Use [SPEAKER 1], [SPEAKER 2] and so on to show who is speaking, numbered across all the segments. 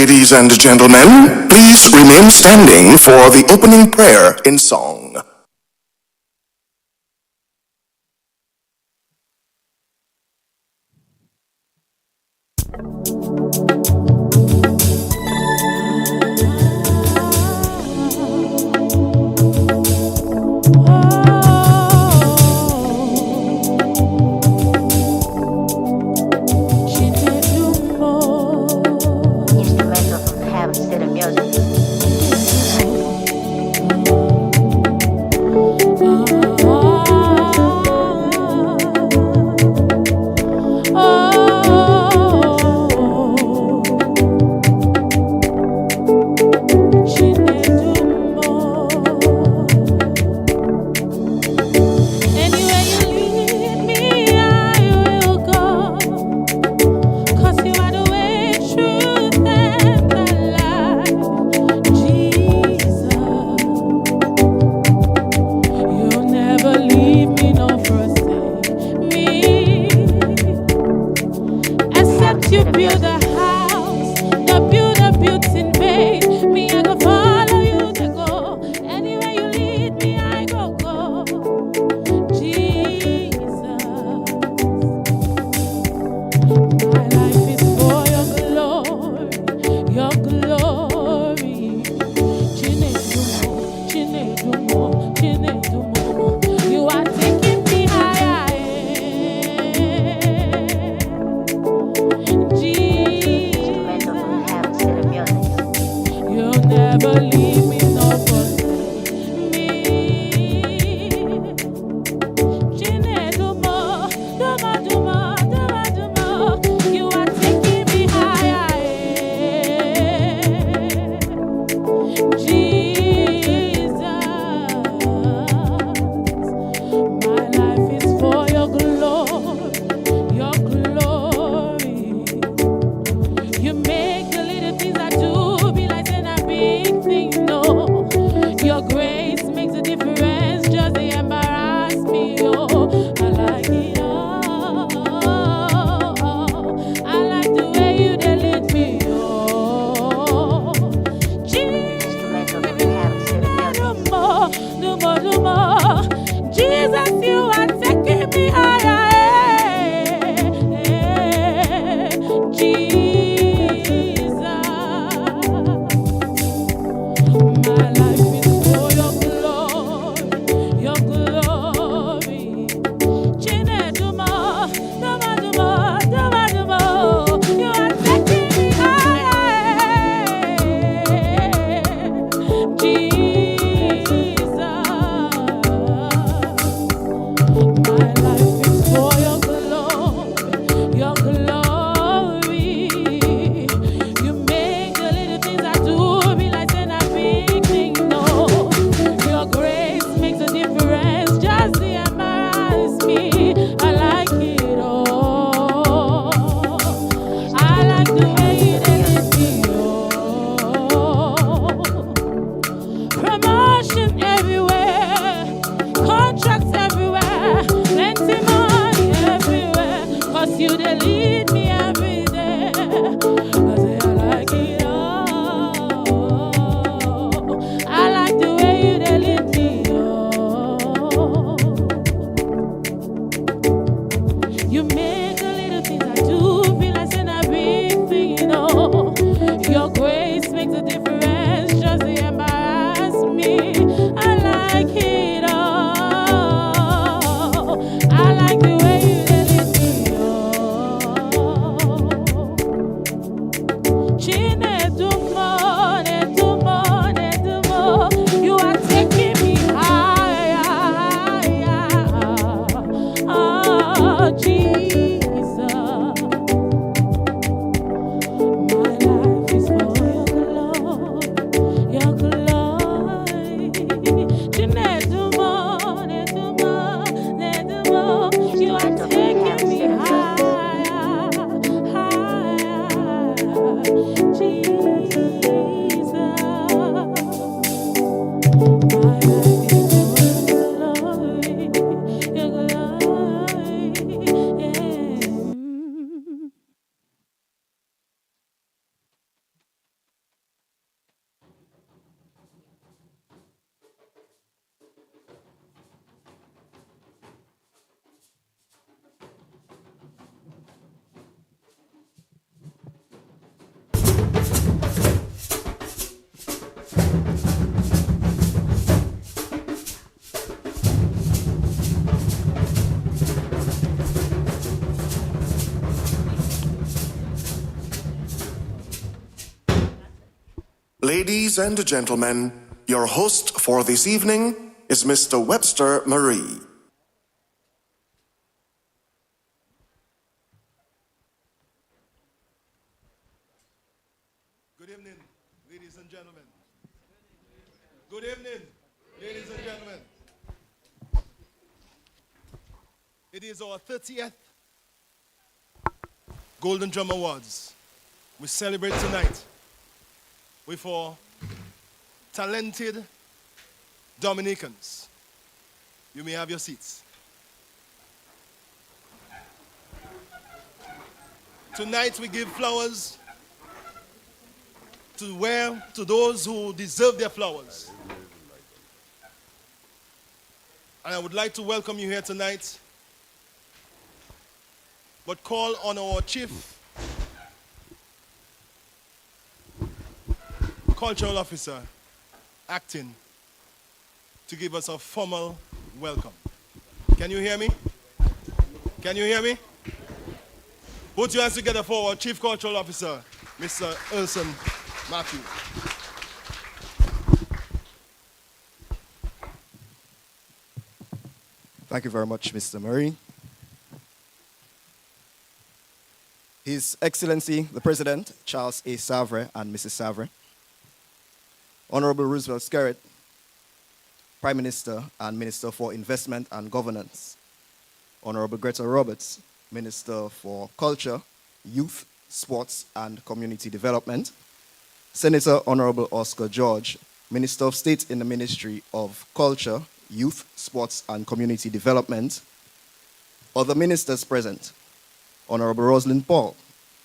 [SPEAKER 1] Ladies and gentlemen, please remain standing for the opening prayer in song. Ladies and gentlemen, your host for this evening is Mr. Webster Marie.
[SPEAKER 2] Good evening, ladies and gentlemen. Good evening, ladies and gentlemen. It is our 30th Golden Drum Awards. We celebrate tonight with our talented Dominicans. You may have your seats. Tonight we give flowers to those who deserve their flowers. And I would like to welcome you here tonight, but call on our Chief Cultural Officer, acting, to give us a formal welcome. Can you hear me? Can you hear me? Put your hands together for our Chief Cultural Officer, Mr. Erson Matthew.
[SPEAKER 3] Thank you very much, Mr. Murray. His Excellency, the President, Charles A. Savre and Mrs. Savre, Honorable Roosevelt Skerrit, Prime Minister and Minister for Investment and Governance, Honorable Greta Roberts, Minister for Culture, Youth, Sports and Community Development, Senator Honorable Oscar George, Minister of State in the Ministry of Culture, Youth, Sports and Community Development, other ministers present, Honorable Rosalind Paul,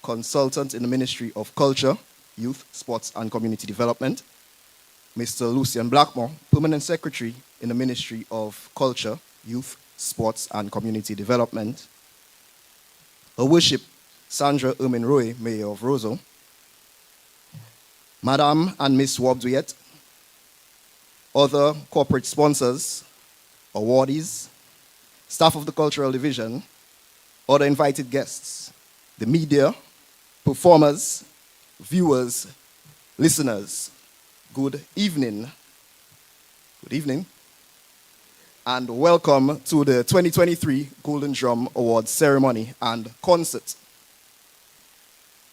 [SPEAKER 3] Consultant in the Ministry of Culture, Youth, Sports and Community Development, Mr. Lucian Blackmore, Permanent Secretary in the Ministry of Culture, Youth, Sports and Community Development, Her Worship Sandra Ermin Roy, Mayor of Roseau, Madam and Miss Wobduyet, other corporate sponsors, awardees, staff of the Cultural Division, other invited guests, the media, performers, viewers, listeners, good evening. Good evening. And welcome to the 2023 Golden Drum Awards ceremony and concert.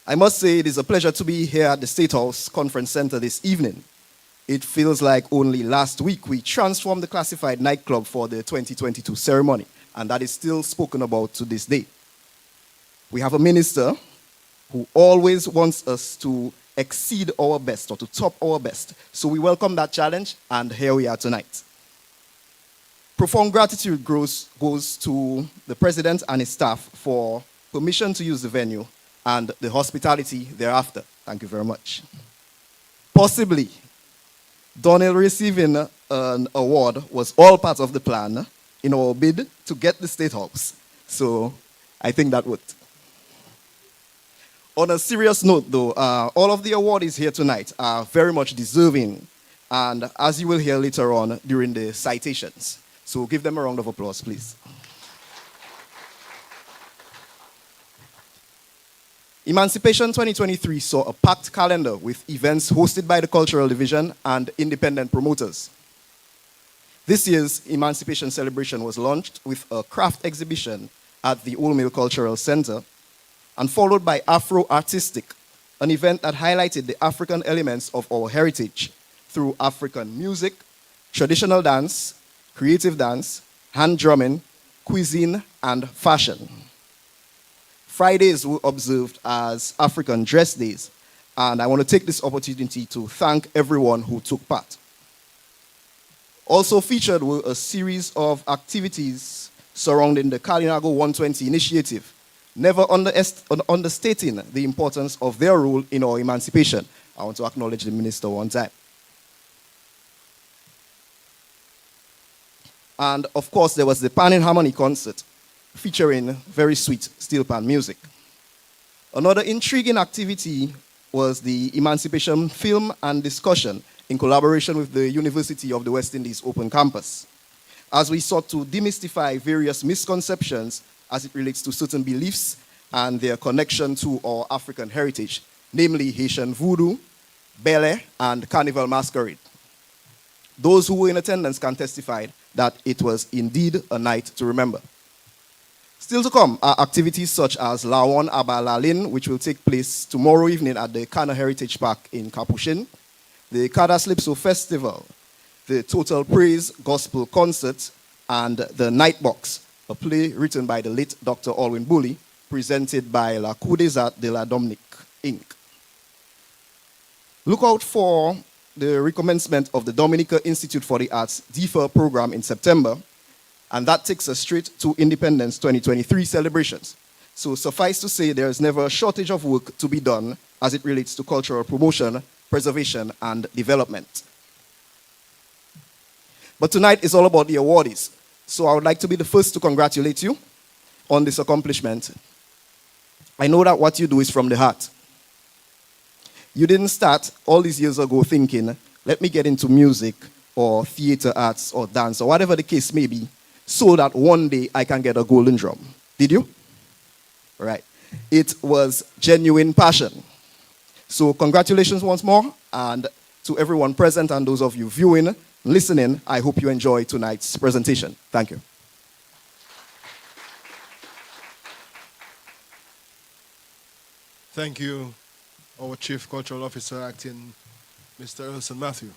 [SPEAKER 3] I must say it is a pleasure to be here at the State House Conference Center this evening. It feels like only last week we transformed the classified nightclub for the 2022 ceremony, and that is still spoken about to this day. We have a minister who always wants us to exceed our best or to top our best. So we welcome that challenge, and here we are tonight. Profound gratitude goes to the President and his staff for permission to use the venue and the hospitality thereafter. Thank you very much. Possibly, Donnell receiving an award was all part of the plan in our bid to get the State House. So I think that worked. On a serious note, though, all of the awardees here tonight are very much deserving, and as you will hear later on during the citations. So give them a round of applause, please. Emancipation 2023 saw a packed calendar with events hosted by the Cultural Division and independent promoters. This year's Emancipation celebration was launched with a craft exhibition at the Old Mill Cultural Center and followed by Afro Artistic, an event that highlighted the African elements of our heritage through African music, traditional dance, creative dance, hand drumming, cuisine, and fashion. Fridays were observed as African Dress Days, and I want to take this opportunity to thank everyone who took part. Also featured were a series of activities surrounding the Kalinago 120 initiative, never understating the importance of their role in our emancipation. I want to acknowledge the minister one time. And of course, there was the Pan in Harmony concert, featuring very sweet steel pan music. Another intriguing activity was the Emancipation Film and Discussion in collaboration with the University of the West Indies Open Campus, as we sought to demystify various misconceptions as it relates to certain beliefs and their connection to our African heritage, namely Haitian voodoo, Bele, and Carnival Masquerade. Those who were in attendance can testify that it was indeed a night to remember. Still to come are activities such as Lawon Abalalin, which will take place tomorrow evening at the Kana Heritage Park in Capuchin, the Kada Slipso Festival, the Total Praise Gospel Concert, and the Nightbox, a play written by the late Dr. Alwyn Bully, presented by La Cour des Arts de la Dominique, Inc. Look out for the recommencement of the Dominica Institute for the Arts DEFA program in September, and that takes us straight to Independence 2023 celebrations. So suffice to say, there is never a shortage of work to be done as it relates to cultural promotion, preservation, and development. But tonight is all about the awardees. So I would like to be the first to congratulate you on this accomplishment. I know that what you do is from the heart. You didn't start all these years ago thinking, let me get into music or theater arts or dance or whatever the case may be, so that one day I can get a golden drum. Did you? Right. It was genuine passion. So congratulations once more, and to everyone present and those of you viewing, listening, I hope you enjoy tonight's presentation. Thank you.
[SPEAKER 2] Thank you, our Chief Cultural Officer, Acting Mr. Elson Matthew.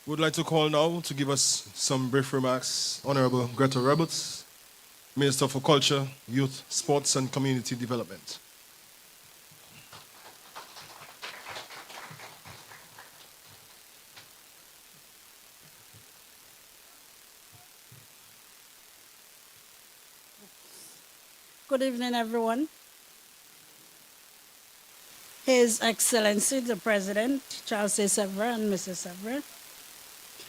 [SPEAKER 2] We'd like to call now to give us some brief remarks Honorable Greta Roberts, Minister for Culture, Youth, Sports and Community Development.
[SPEAKER 4] Good evening, everyone. His Excellency, the President, Charles A. Sevra and Mrs. Sevra,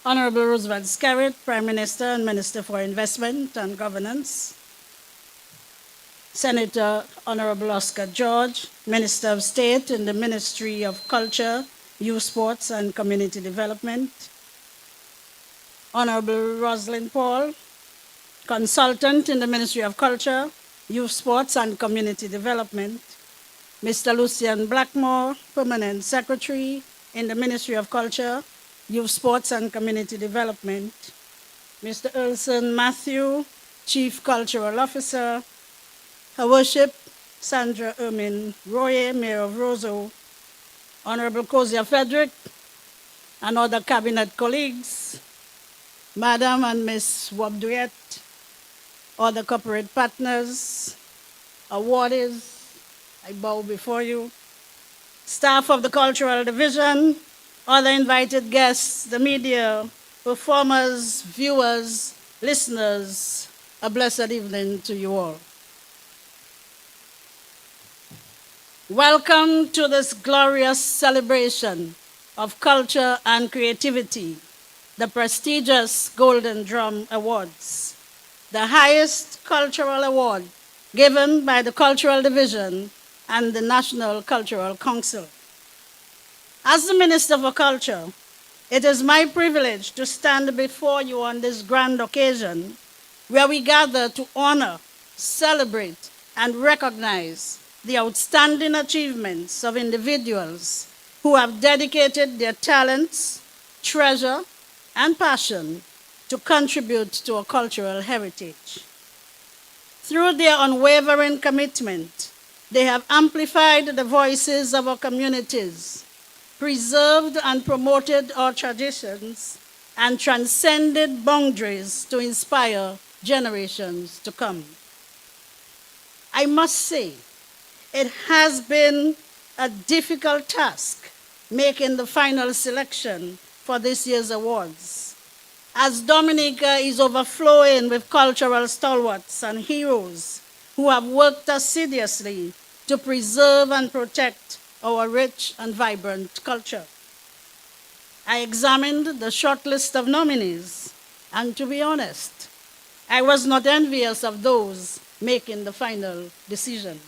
[SPEAKER 4] Honorable Roosevelt Skerrit, Prime Minister and Minister for Investment and Governance, Senator Honorable Oscar George, Minister of State in the Ministry of Culture, Youth, Sports and Community Development, Honorable Rosalind Paul, Consultant in the Ministry of Culture, Youth, Sports and Community Development, Mr. Lucian Blackmore, Permanent Secretary in the Ministry of Culture, Youth, Sports and Community Development, Mr. Elson Matthew, Chief Cultural Officer, Her Worship Sandra Ermin Royer, Mayor of Roseau, Honorable Kozia Frederick, and other cabinet colleagues, Madam and Miss Wabduyet, other corporate partners, awardees, I bow before you, staff of the Cultural Division, other invited guests, the media, performers, viewers, listeners, a blessed evening to you all. Welcome to this glorious celebration of culture and creativity, the prestigious Golden Drum Awards, the highest cultural award given by the Cultural Division and the National Cultural Council. As the Minister for Culture, it is my privilege to stand before you on this grand occasion where we gather to honor, celebrate, and recognize the outstanding achievements of individuals who have dedicated their talents, treasure, and passion to contribute to our cultural heritage. Through their unwavering commitment, they have amplified the voices of our communities, preserved and promoted our traditions, and transcended boundaries to inspire generations to come. I must say, it has been a difficult task making the final selection for this year's awards, as Dominica is overflowing with cultural stalwarts and heroes who have worked assiduously to preserve and protect our rich and vibrant culture. I examined the short list of nominees, and to be honest, I was not envious of those making the final decision.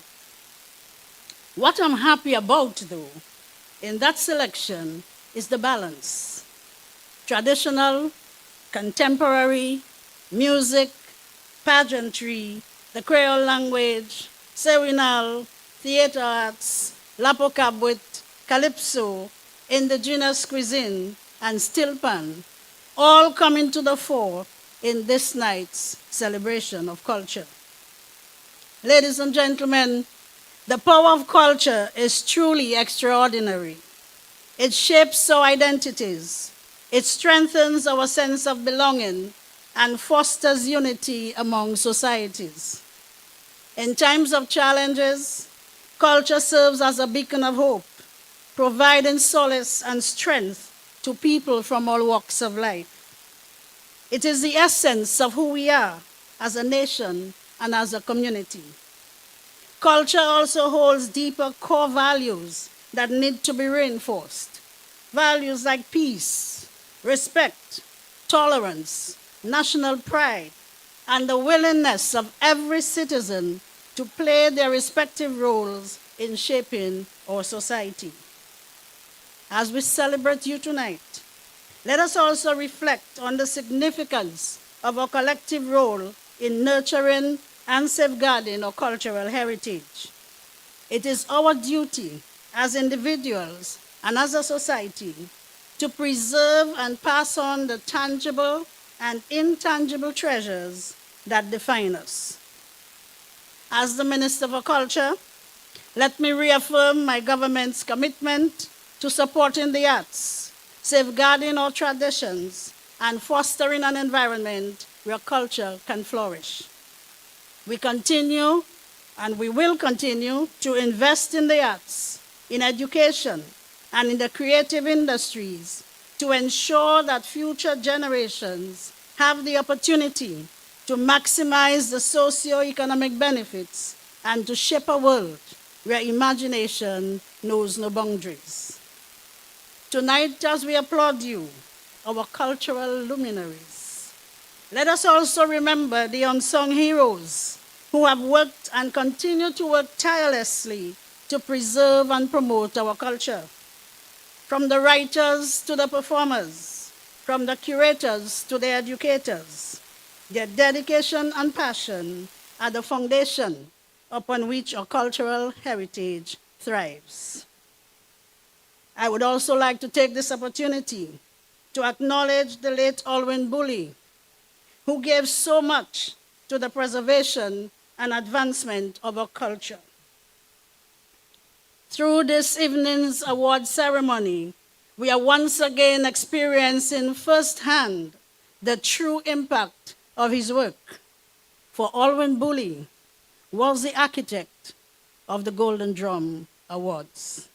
[SPEAKER 4] What I'm happy about, though, in that selection is the balance. Traditional, contemporary, music, pageantry, the Creole language, Serenal, theater arts, Lapokabwit, calypso, indigenous cuisine, and steel pan, all coming to the fore in this night's celebration of culture. Ladies and gentlemen, the power of culture is truly extraordinary. It shapes our identities, it strengthens our sense of belonging, and fosters unity among societies. In times of challenges, culture serves as a beacon of hope, providing solace and strength to people from all walks of life. It is the essence of who we are as a nation and as a community. Culture also holds deeper core values that need to be reinforced. Values like peace, respect, tolerance, national pride, and the willingness of every citizen to play their respective roles in shaping our society. As we celebrate you tonight, let us also reflect on the significance of our collective role in nurturing and safeguarding our cultural heritage. It is our duty as individuals and as a society to preserve and pass on the tangible and intangible treasures that define us. As the Minister for Culture, let me reaffirm my government's commitment to supporting the arts, safeguarding our traditions, and fostering an environment where culture can flourish. We continue and we will continue to invest in the arts, in education, and in the creative industries to ensure that future generations have the opportunity to maximize the socio-economic benefits and to shape a world where imagination knows no boundaries. Tonight, as we applaud you, our cultural luminaries, let us also remember the unsung heroes who have worked and continue to work tirelessly to preserve and promote our culture. From the writers to the performers, from the curators to the educators, their dedication and passion are the foundation upon which our cultural heritage thrives. I would also like to take this opportunity to acknowledge the late Alwyn Bully, who gave so much to the preservation and advancement of our culture. Through this evening's award ceremony, we are once again experiencing firsthand the true impact of his work. For Alwyn Bully was the architect of the Golden Drum Awards.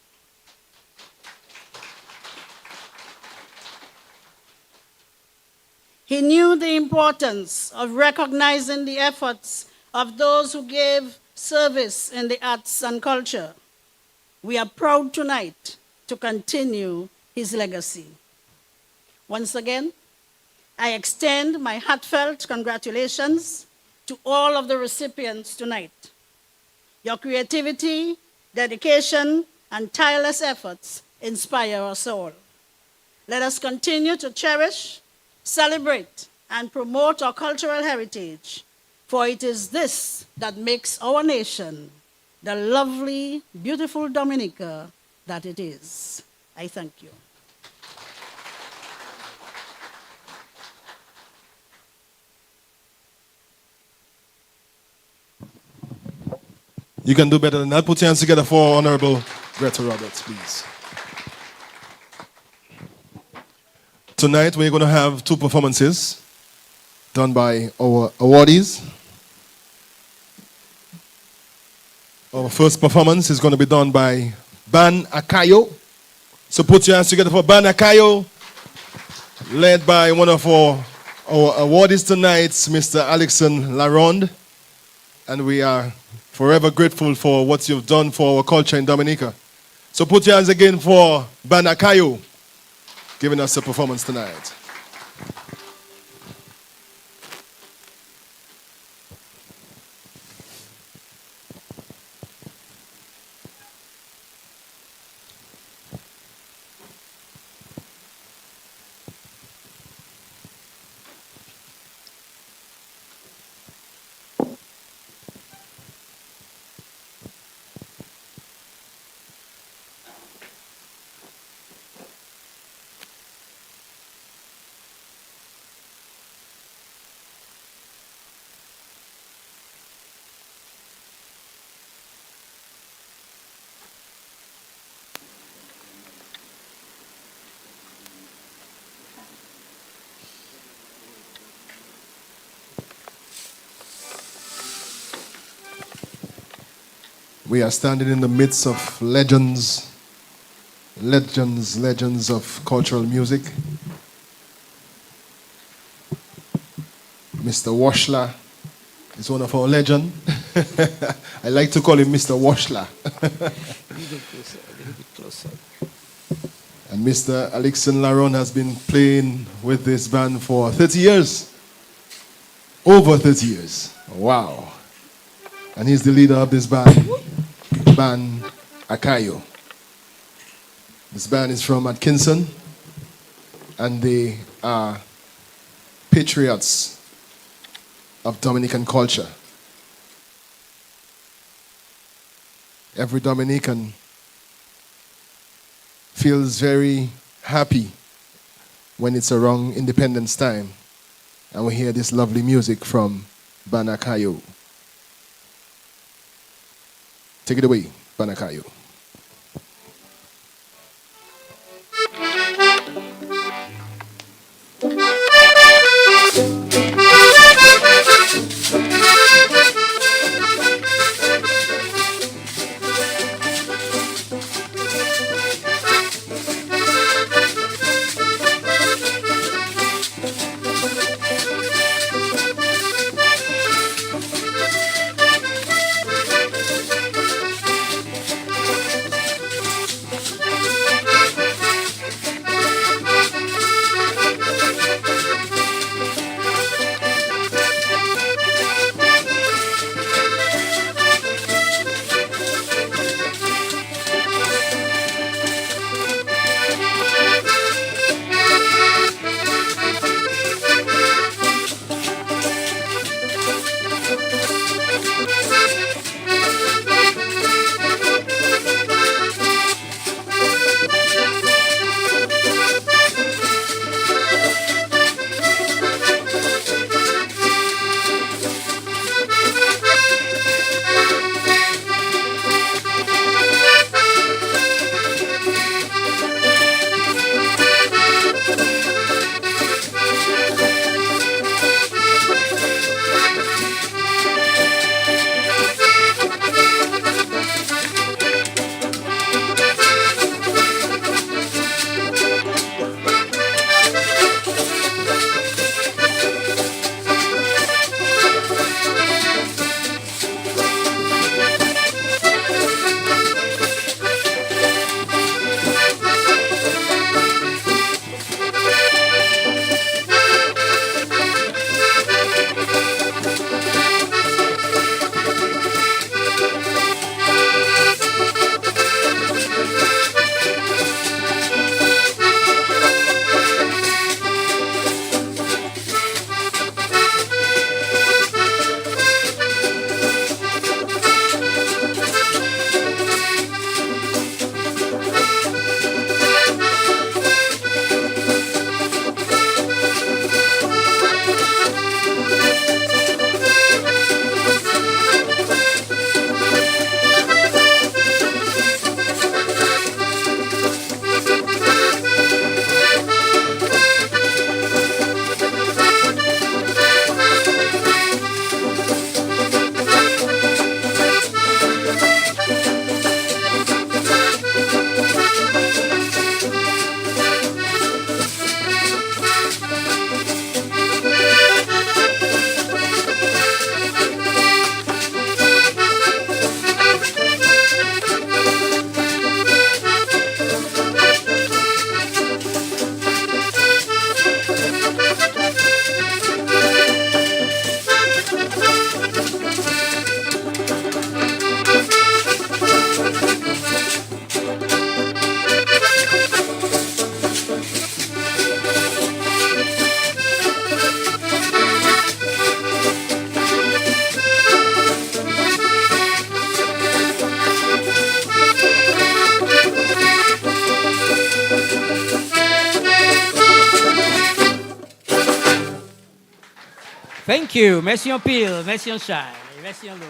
[SPEAKER 4] He knew the importance of recognizing the efforts of those who gave service in the arts and culture. We are proud tonight to continue his legacy. Once again, I extend my heartfelt congratulations to all of the recipients tonight. Your creativity, dedication, and tireless efforts inspire us all. Let us continue to cherish, celebrate, and promote our cultural heritage, for it is this that makes our nation the lovely, beautiful Dominica that it is. I thank you.
[SPEAKER 2] You can do better than that. Put your hands together for Honorable Greta Roberts, please. Tonight we're going to have two performances done by our awardees. Our first performance is going to be done by Ban Akayo. So put your hands together for Ban Akayo, led by one of our awardees tonight, Mr. Alexon Laronde. And we are forever grateful for what you've done for our culture in Dominica. So put your hands again for Ban Akayo, giving us a performance tonight. We are standing in the midst of legends of cultural music. Mr. Washler is one of our legends. I like to call him Mr. Washler. And Mr. Alexon Laron has been playing with this band for 30 years. Over 30 years. Wow. And he's the leader of this band, Band Akayo. This band is from Atkinson, and they are patriots of Dominican culture. Every Dominican feels very happy when it's around Independence time and we hear this lovely music from Band Akayo. Take it away, Band Akayo.
[SPEAKER 5] Thank you. Merci en pile, merci en shine, merci en l'eau.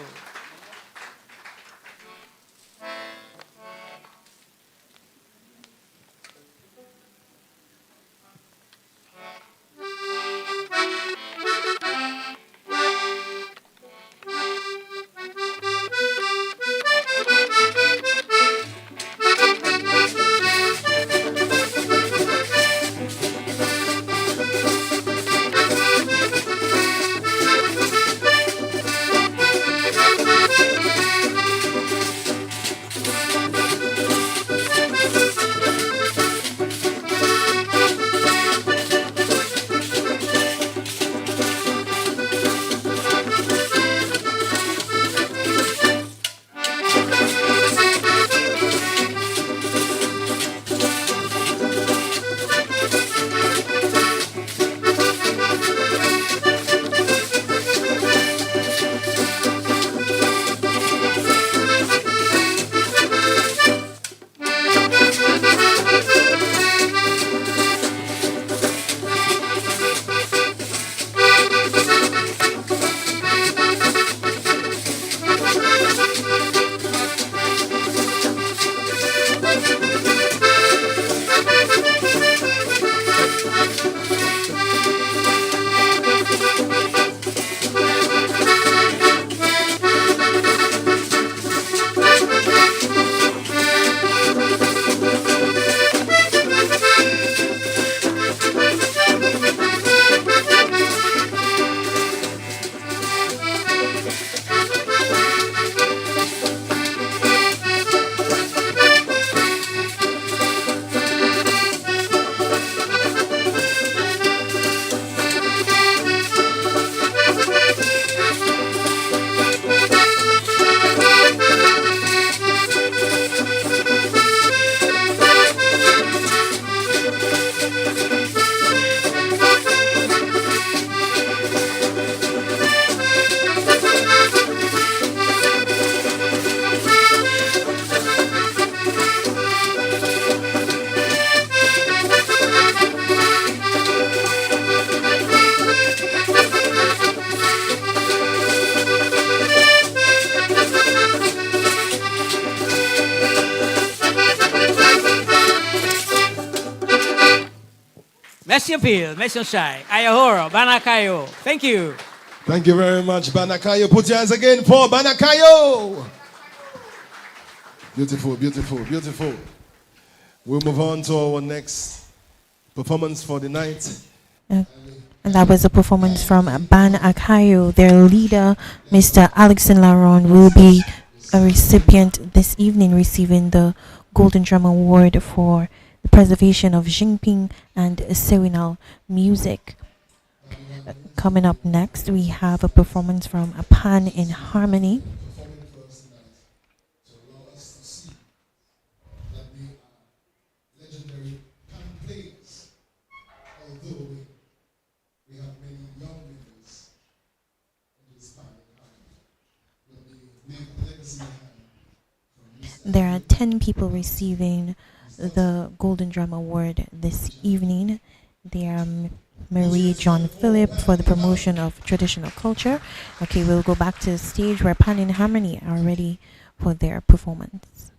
[SPEAKER 5] Merci Pile, merci Shai. Ayahoro, Banakayo. Thank you.
[SPEAKER 2] Thank you very much, Banakayo. Put your hands again for Banakayo. Beautiful, beautiful, beautiful. We'll move on to our next performance for the night.
[SPEAKER 6] And that was a performance from Ban Akayo. Their leader, Mr. Alexon Laron, will be a recipient this evening receiving the Golden Drum Award for the preservation of Jingping and Sewinal music. Coming up next, we have a performance from Pan in Harmony. There are 10 people receiving the Golden Drum Award this evening. They are Marie John Phillip for the promotion of traditional culture. Okay, we'll go back to the stage where Pan in Harmony are ready for their performance.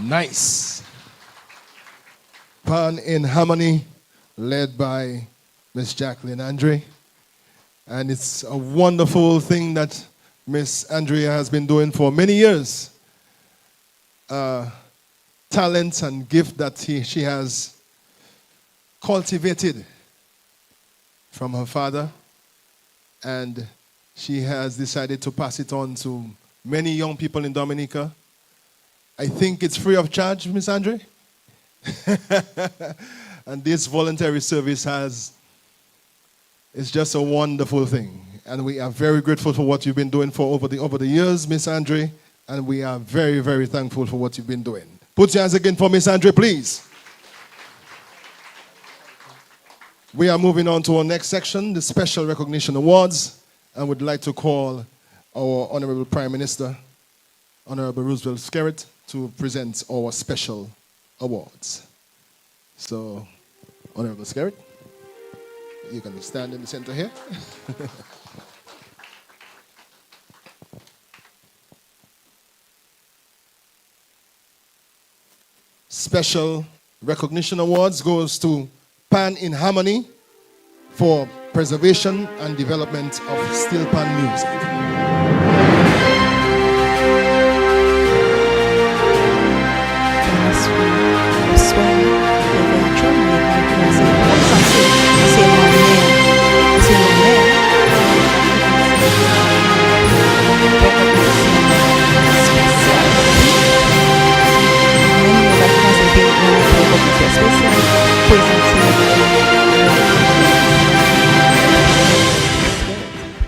[SPEAKER 2] Nice. Pan in Harmony, led by Miss Jacqueline Andre. And it's a wonderful thing that Miss Andrea has been doing for many years. Talent and gift that she has cultivated from her father. And she has decided to pass it on to many young people in Dominica. I think it's free of charge, Miss Andre. And this voluntary service it's just a wonderful thing. And we are very grateful for what you've been doing for over the years, Miss Andre. And we are very, very thankful for what you've been doing. Put your hands again for Miss Andre, please. We are moving on to our next section, the Special Recognition Awards. And would like to call our Honorable Prime Minister, Honorable Roosevelt Skerrit, to present our special awards. So, Honorable Skerrit, you can stand in the center here. Special Recognition Awards goes to Pan in Harmony for preservation and development of steel pan music.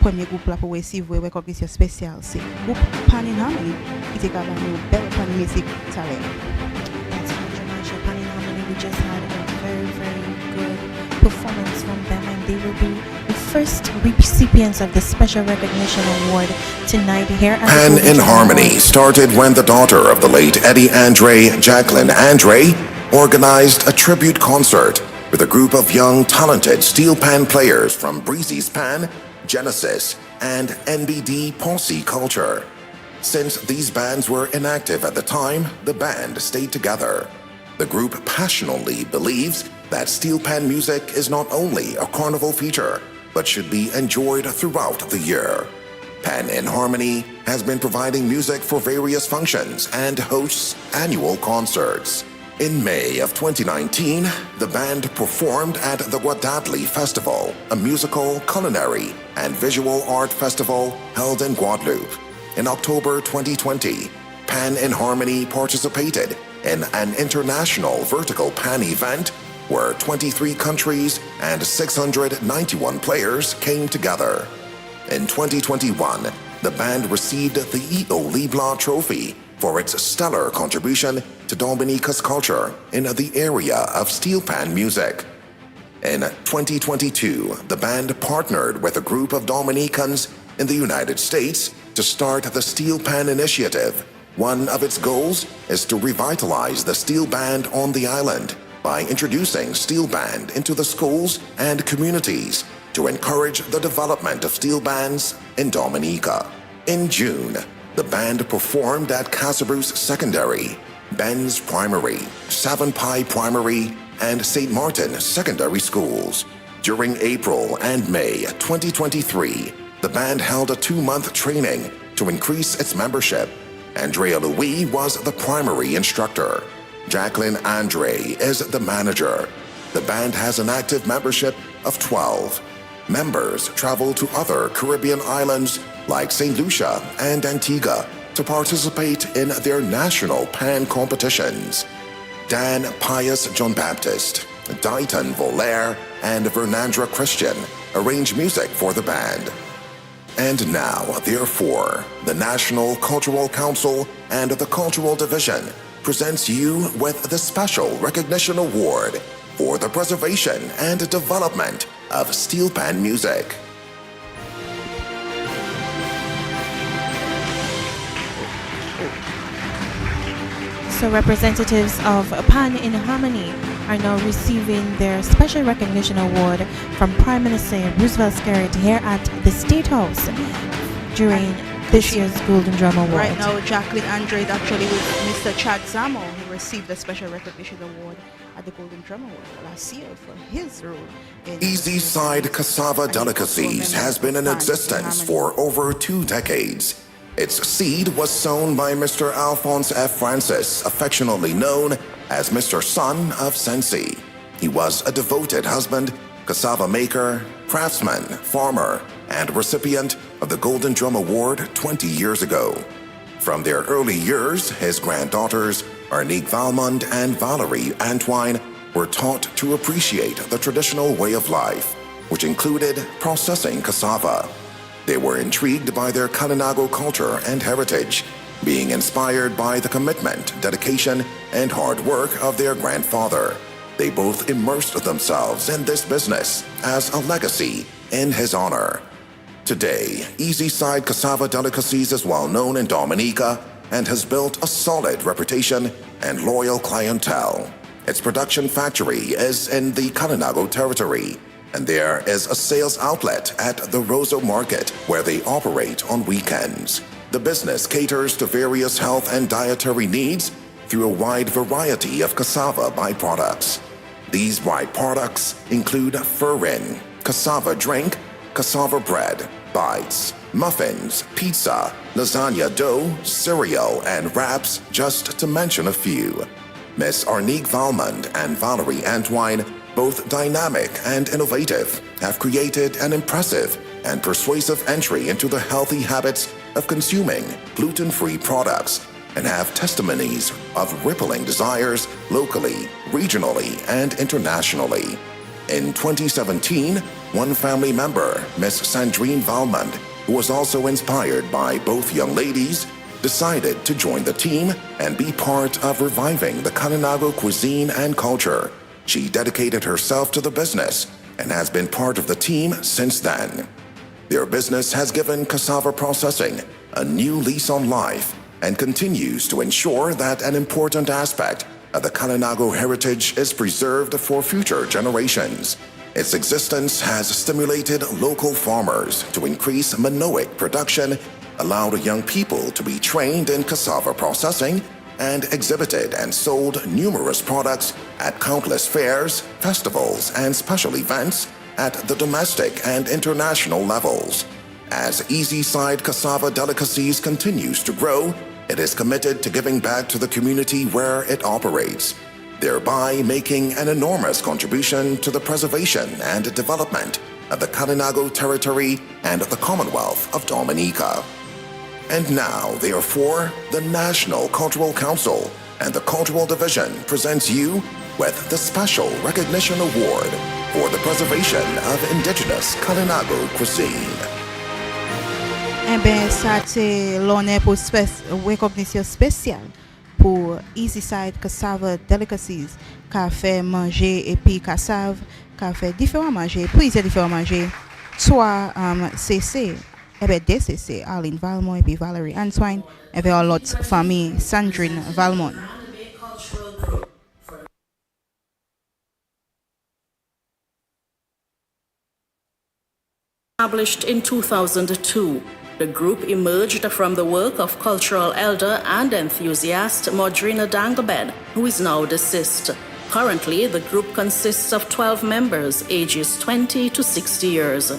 [SPEAKER 7] Premier groupe là pour recevoir recognition spéciale, c'est groupe Pan in Harmony qui est capable de belle pan music talent.
[SPEAKER 6] That's controversial. Pan in Harmony, we just had a very, very good performance from them, and they will be the first recipients of the Special Recognition Award tonight here at
[SPEAKER 1] Pan
[SPEAKER 6] the
[SPEAKER 1] in Harmony started when the daughter of the late Eddie Andre, Jacqueline Andre, organized a tribute concert with a group of young, talented steel pan players from Breezy's Pan, Genesis, and NBD Posse Culture. Since these bands were inactive at the time, the band stayed together. The group passionately believes that steel pan music is not only a carnival feature, but should be enjoyed throughout the year. Pan in Harmony has been providing music for various functions and hosts annual concerts. In May of 2019, the band performed at the Guadalajara Festival, a musical, culinary, and visual art festival held in Guadeloupe. In October 2020, Pan in Harmony participated in an international vertical pan event where 23 countries and 691 players came together. In 2021, the band received the E.O. Leblanc Trophy for its stellar contribution to Dominica's culture in the area of steel pan music. In 2022, the band partnered with a group of Dominicans in the United States to start the Steel Pan Initiative. One of its goals is to revitalize the steel band on the island by introducing steel band into the schools and communities to encourage the development of steel bands in Dominica. In June, the band performed at Casa Bruce Secondary, Ben's Primary, Savin Pie Primary, and St. Martin Secondary Schools. During April and May 2023, the band held a 2-month training to increase its membership. Andrea Louis was the primary instructor. Jacqueline Andre is the manager. The band has an active membership of 12. Members travel to other Caribbean islands like St. Lucia and Antigua to participate in their national pan competitions. Dan Pius John Baptist, Dighton Volaire, and Vernandra Christian arrange music for the band. And now, therefore, the National Cultural Council and the Cultural Division presents you with the Special Recognition Award for the preservation and development of steel pan music.
[SPEAKER 6] So representatives of Pan in Harmony are now receiving their Special Recognition Award from Prime Minister Roosevelt Skerrit here at the State House during this year's Golden Drum Award.
[SPEAKER 7] Right now, Jacqueline Andre is actually with Mr. Chad Zamo. He received the Special Recognition Award at the Golden Drum Award last year for his role in
[SPEAKER 1] Easy Side Cassava Delicacies has been in existence for over 2 decades. Its seed was sown by Mr. Alphonse F. Francis, affectionately known as Mr. Son of Sensi. He was a devoted husband, cassava maker, craftsman, farmer, and recipient of the Golden Drum Award 20 years ago. From their early years, his granddaughters, Arnique Valmond and Valerie Antoine, were taught to appreciate the traditional way of life, which included processing cassava. They were intrigued by their Kalinago culture and heritage, being inspired by the commitment, dedication, and hard work of their grandfather. They both immersed themselves in this business as a legacy in his honor. Today, Easy Side Cassava Delicacies is well known in Dominica and has built a solid reputation and loyal clientele. Its production factory is in the Kalinago territory, and there is a sales outlet at the Roseau Market where they operate on weekends. The business caters to various health and dietary needs through a wide variety of cassava byproducts. These byproducts include furin, cassava drink, cassava bread, bites, muffins, pizza, lasagna dough, cereal, and wraps, just to mention a few. Miss Arnique Valmond and Valerie Antoine, both dynamic and innovative, have created an impressive and persuasive entry into the healthy habits of consuming gluten-free products and have testimonies of rippling desires locally, regionally, and internationally. In 2017, one family member, Miss Sandrine Valmond, who was also inspired by both young ladies, decided to join the team and be part of reviving the Kalinago cuisine and culture. She dedicated herself to the business and has been part of the team since then. Their business has given cassava processing a new lease on life and continues to ensure that an important aspect of the Kalinago heritage is preserved for future generations. Its existence has stimulated local farmers to increase manioc production, allowed young people to be trained in cassava processing, and exhibited and sold numerous products at countless fairs, festivals, and special events at the domestic and international levels. As Easy Side Cassava Delicacies continues to grow, it is committed to giving back to the community where it operates, thereby making an enormous contribution to the preservation and development of the Kalinago territory and the Commonwealth of Dominica. And now, therefore, the National Cultural Council and the Cultural Division presents you with the Special Recognition Award for the preservation of indigenous Kalinago cuisine.
[SPEAKER 7] Eh bien, ça c'est l'honneur pour recognition spéciale pour Easy Side Cassava Delicacies, qui fait manger et puis cassave, qui fait différents manger, plusieurs différents manger, soit CC, et bien DCC, Arlene Valmont et puis Valerie Antoine, et bien l'autre famille Sandrine Valmont.
[SPEAKER 8] Established in 2002, the group emerged from the work of cultural elder and enthusiast Modrina Danglebed, who is now deceased. Currently, the group consists of 12 members, ages 20 to 60 years.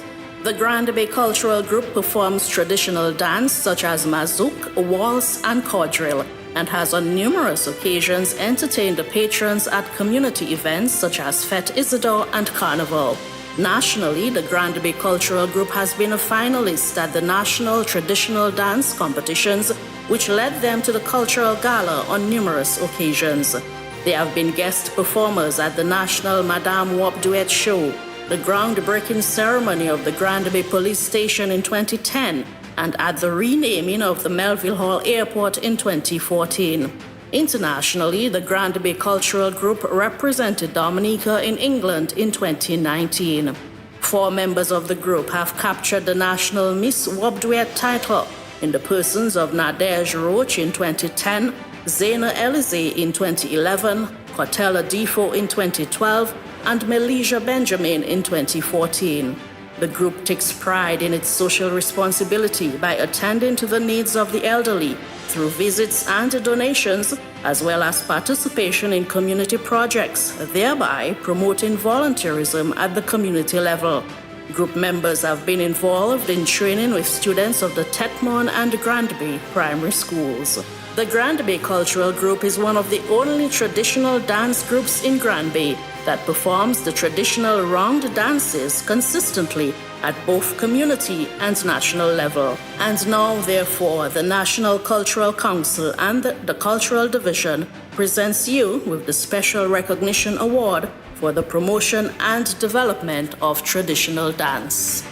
[SPEAKER 8] The Grand Bay Cultural Group performs traditional dance such as mazouk, waltz, and quadrille, and has on numerous occasions entertained the patrons at community events such as Fête Isidore and Carnival. Nationally, the Grand Bay Cultural Group has been a finalist at the National Traditional Dance Competitions, which led them to the Cultural Gala on numerous occasions. They have been guest performers at the National Madame Wop Duet Show, the groundbreaking ceremony of the Grand Bay Police Station in 2010, and at the renaming of the Melville Hall Airport in 2014. Internationally, the Grand Bay Cultural Group represented Dominica in England in 2019. 4 members of the group have captured the National Miss Wop Duet title in the persons of Nadege Roach in 2010, Zena Elize in 2011, Cortella Defo in 2012, and Melisia Benjamin in 2014. The group takes pride in its social responsibility by attending to the needs of the elderly through visits and donations, as well as participation in community projects, thereby promoting volunteerism at the community level. Group members have been involved in training with students of the Tetmon and Granby primary schools. The Granby Cultural Group is one of the only traditional dance groups in Granby that performs the traditional round dances consistently at both community and national level. And now, therefore, the National Cultural Council and the Cultural Division presents you with the Special Recognition Award for the promotion and development of traditional dance.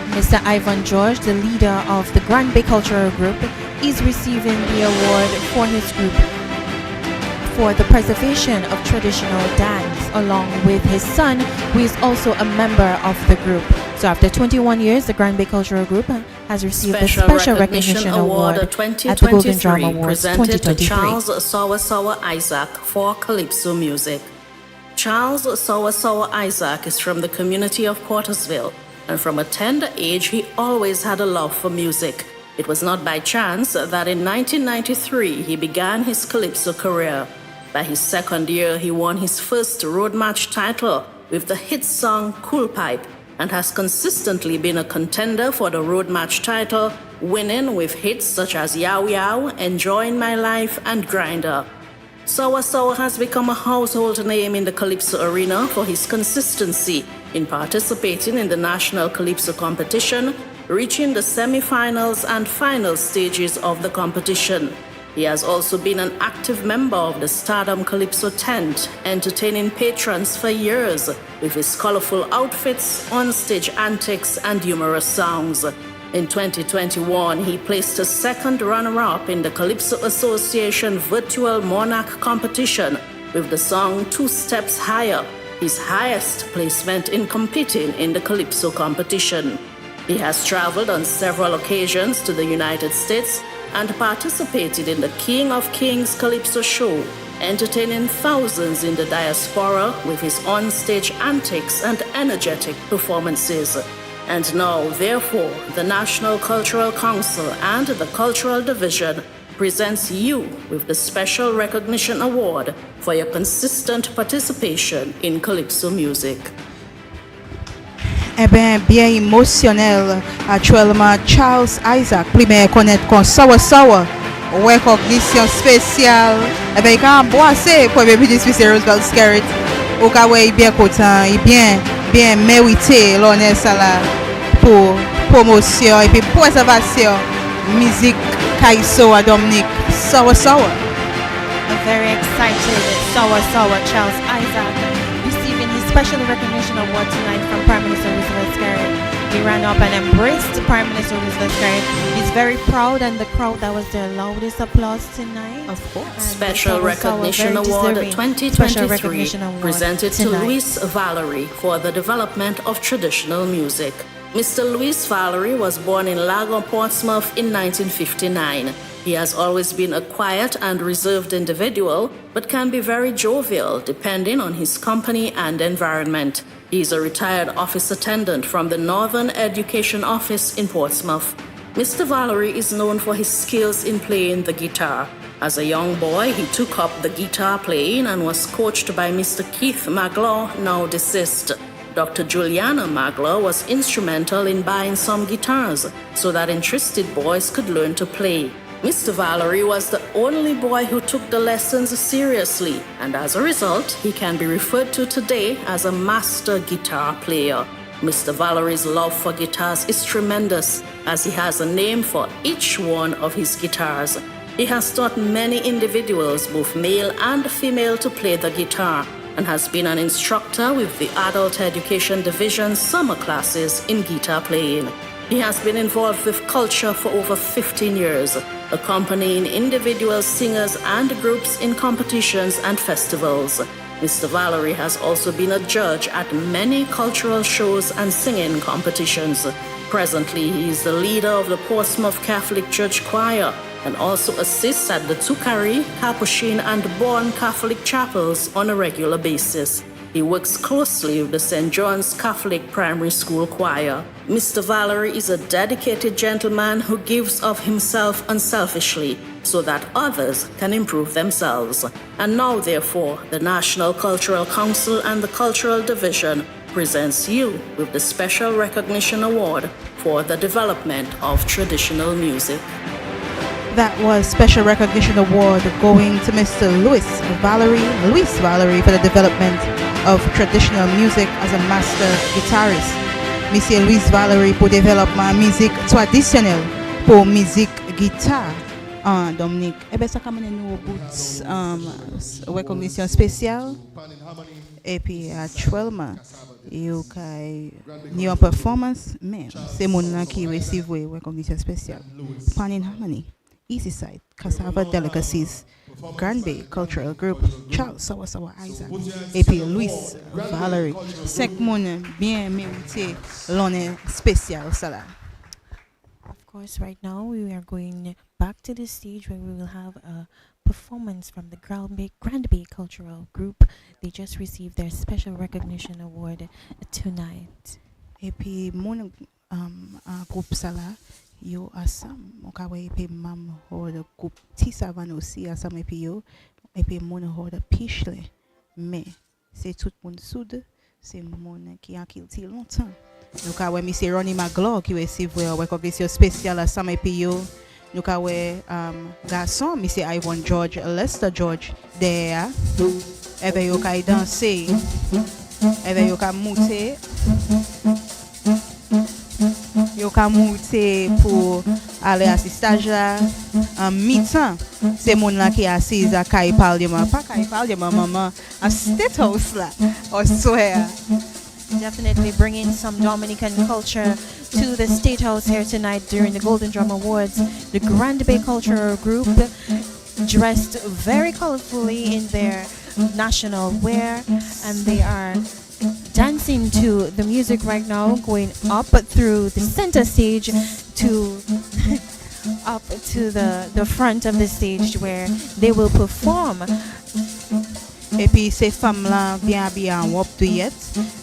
[SPEAKER 6] Mr. Ivan George, the leader of the Granby Cultural Group, is receiving the award for his group for the preservation of traditional dance, along with his son, who is also a member of the group. So after 21 years, the Granby Cultural Group has received the Special Recognition Award at the Golden Drum Awards
[SPEAKER 8] presented to
[SPEAKER 6] 2023.
[SPEAKER 8] Charles Sawa Isaac for Calypso music. Charles Sawa Isaac is from the community of Portersville, and from a tender age he always had a love for music. It was not by chance that in 1993 he began his Calypso career. By his second year, he won his first road march title with the hit song Cool Pipe, and has consistently been a contender for the road march title, winning with hits such as Yow Yow, Enjoying My Life, and Grinder. Sawa has become a household name in the Calypso arena for his consistency in participating in the National Calypso competition, reaching the semi-finals and final stages of the competition. He has also been an active member of the Stardom Calypso tent, entertaining patrons for years with his colorful outfits, on-stage antics, and humorous songs. In 2021, he placed a second runner-up in the Calypso Association Virtual Monarch competition with the song Two Steps Higher, his highest placement in competing in the Calypso competition. He has traveled on several occasions to the United States and participated in the King of Kings Calypso show, entertaining thousands in the diaspora with his on-stage antics and energetic performances. And now, therefore, the National Cultural Council and the Cultural Division presents you with the Special Recognition Award for your consistent participation in Calypso music.
[SPEAKER 7] Eh bien, bien émotionnel. Actuellement, Charles Isaac, primaire connaître comme Sawa, recognition spéciale. Eh bien, quand on boit, c'est pour le ministre Roosevelt Scarrett. Au cas où il est bien content, il est bien mérité l'honneur ça pour promotion et puis préservation musique Kaiso à Dominique Sawa.
[SPEAKER 6] A very excited Sawa Charles Isaac receiving his Special Recognition Award tonight from Prime Minister Roosevelt Scarrett. He ran up and embraced Prime Minister Roosevelt Scarrett. He's very proud, and the crowd, that was their loudest applause tonight.
[SPEAKER 8] Of course.
[SPEAKER 6] And
[SPEAKER 8] Special
[SPEAKER 6] Sawa,
[SPEAKER 8] Recognition
[SPEAKER 6] very
[SPEAKER 8] Award
[SPEAKER 6] deserving
[SPEAKER 8] 2023
[SPEAKER 6] Special Recognition Award
[SPEAKER 8] presented to
[SPEAKER 6] tonight.
[SPEAKER 8] Luis Valerie for the development of traditional music. Mr. Luis Valerie was born in Lago, Portsmouth in 1959. He has always been a quiet and reserved individual, but can be very jovial depending on his company and environment. He is a retired office attendant from the Northern Education Office in Portsmouth. Mr. Valerie is known for his skills in playing the guitar. As a young boy, he took up the guitar playing and was coached by Mr. Keith Maglaw, now deceased. Dr. Juliana Maglaw was instrumental in buying some guitars so that interested boys could learn to play. Mr. Valerie was the only boy who took the lessons seriously, and as a result, he can be referred to today as a master guitar player. Mr. Valerie's love for guitars is tremendous, as he has a name for each one of his guitars. He has taught many individuals, both male and female, to play the guitar, and has been an instructor with the Adult Education Division's summer classes in guitar playing. He has been involved with culture for over 15 years, accompanying individual singers and groups in competitions and festivals. Mr. Valerie has also been a judge at many cultural shows and singing competitions. Presently, he is the leader of the Portsmouth Catholic Church Choir and also assists at the Tukari, Capuchin, and Bourne Catholic chapels on a regular basis. He works closely with the St. John's Catholic Primary School Choir. Mr. Valerie is a dedicated gentleman who gives of himself unselfishly so that others can improve themselves. And now, therefore, the National Cultural Council and the Cultural Division presents you with the Special Recognition Award for the development of traditional music.
[SPEAKER 7] That was Special Recognition Award going to Mr. Luis Valerie for the development of traditional music as a master guitarist. Monsieur Luis Valerie pour développement musique traditionnelle pour musique guitare. Dominique, ça comme nous bout recognition spéciale et puis actuellement il y a une performance mais c'est mon qui receive recognition spéciale. Pan in Harmony, Easy Side, Cassava Delicacies, Grand Bay Cultural Group, Charles Sawasawa Isaac, et puis Luis Valerie. 5 moun bien mérité l'honneur spécial ça là.
[SPEAKER 6] Of course, right now we are going back to the stage where we will have a performance from the Grand Bay Cultural Group. They just received their Special Recognition Award tonight.
[SPEAKER 7] Et puis mon groupe ça là yo asam okawe pe mam horde groupe Tisavan aussi asam et puis mon horde pichle mais c'est tout monde soude c'est mon qui a quitté longtemps nous ka monsieur Ronnie Magloire qui receive recognition spéciale asam et puis nous ka garçon monsieur Ivan George Lester George there et ben yo ka danser et ben yo ka monter yo ka monter pour aller à ce stage là en mi-temps c'est mon là qui assise à Kai Parlement pas Kai Parlement maman à State House là I swear.
[SPEAKER 6] Definitely bringing some Dominican culture to the State House here tonight during the Golden Drum Awards. The Grand Bay Cultural Group, dressed very colorfully in their national wear, and they are dancing to the music right now, going up through the center stage to up to the front of the stage where they will perform.
[SPEAKER 7] Et puis ces femmes là bien habillées en robe douillette,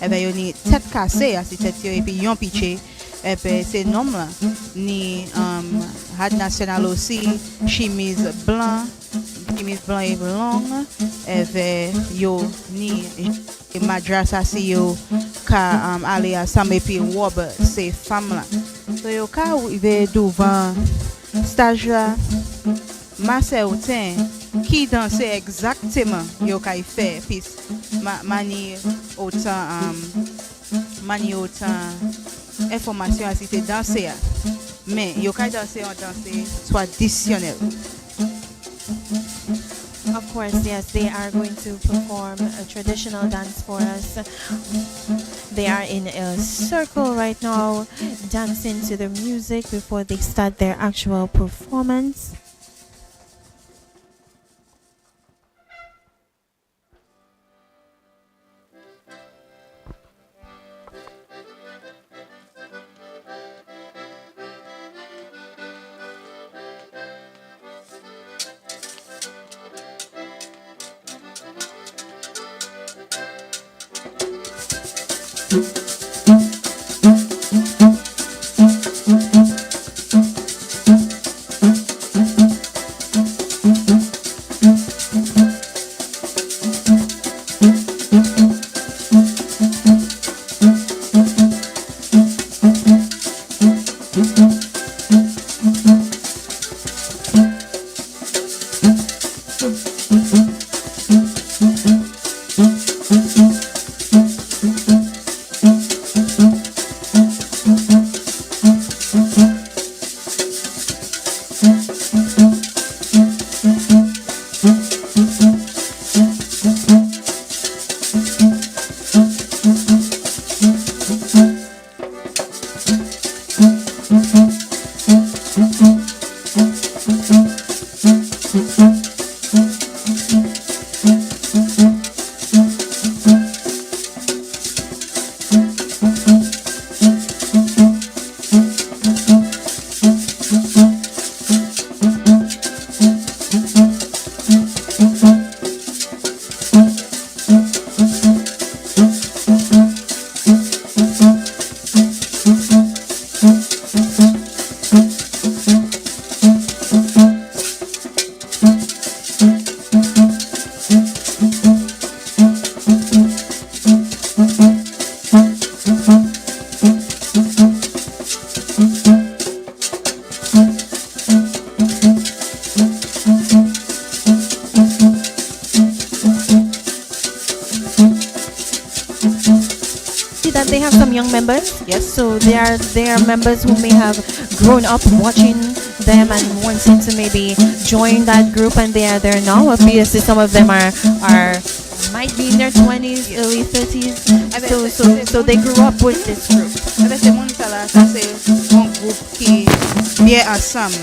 [SPEAKER 7] et ben yo ni tête cassée à cette tête et puis yon pitché et puis ces hommes là ni had national aussi chemise blanc et longue et ben yo ni madrasa si yo ka aller à ça et puis robe ces femmes là so yo ka arriver devant stage là Marcel Outin qui dansait exactement yo kay fait puis mani autant information à c'était danser mais yo kay danser en danser traditionnel.
[SPEAKER 6] Of course, yes, they are going to perform a traditional dance for us. They are in a circle right now, dancing to the music before they start their actual performance. See that they have some young members.
[SPEAKER 7] Yes.
[SPEAKER 6] So they are members who may have grown up watching them and wanting to maybe join that group, and they are there now. Obviously, some of them are might be in their 20s, early 30s. So they grew up with this group.
[SPEAKER 7] Avec ces monde là, ça c'est un groupe qui vient ensemble,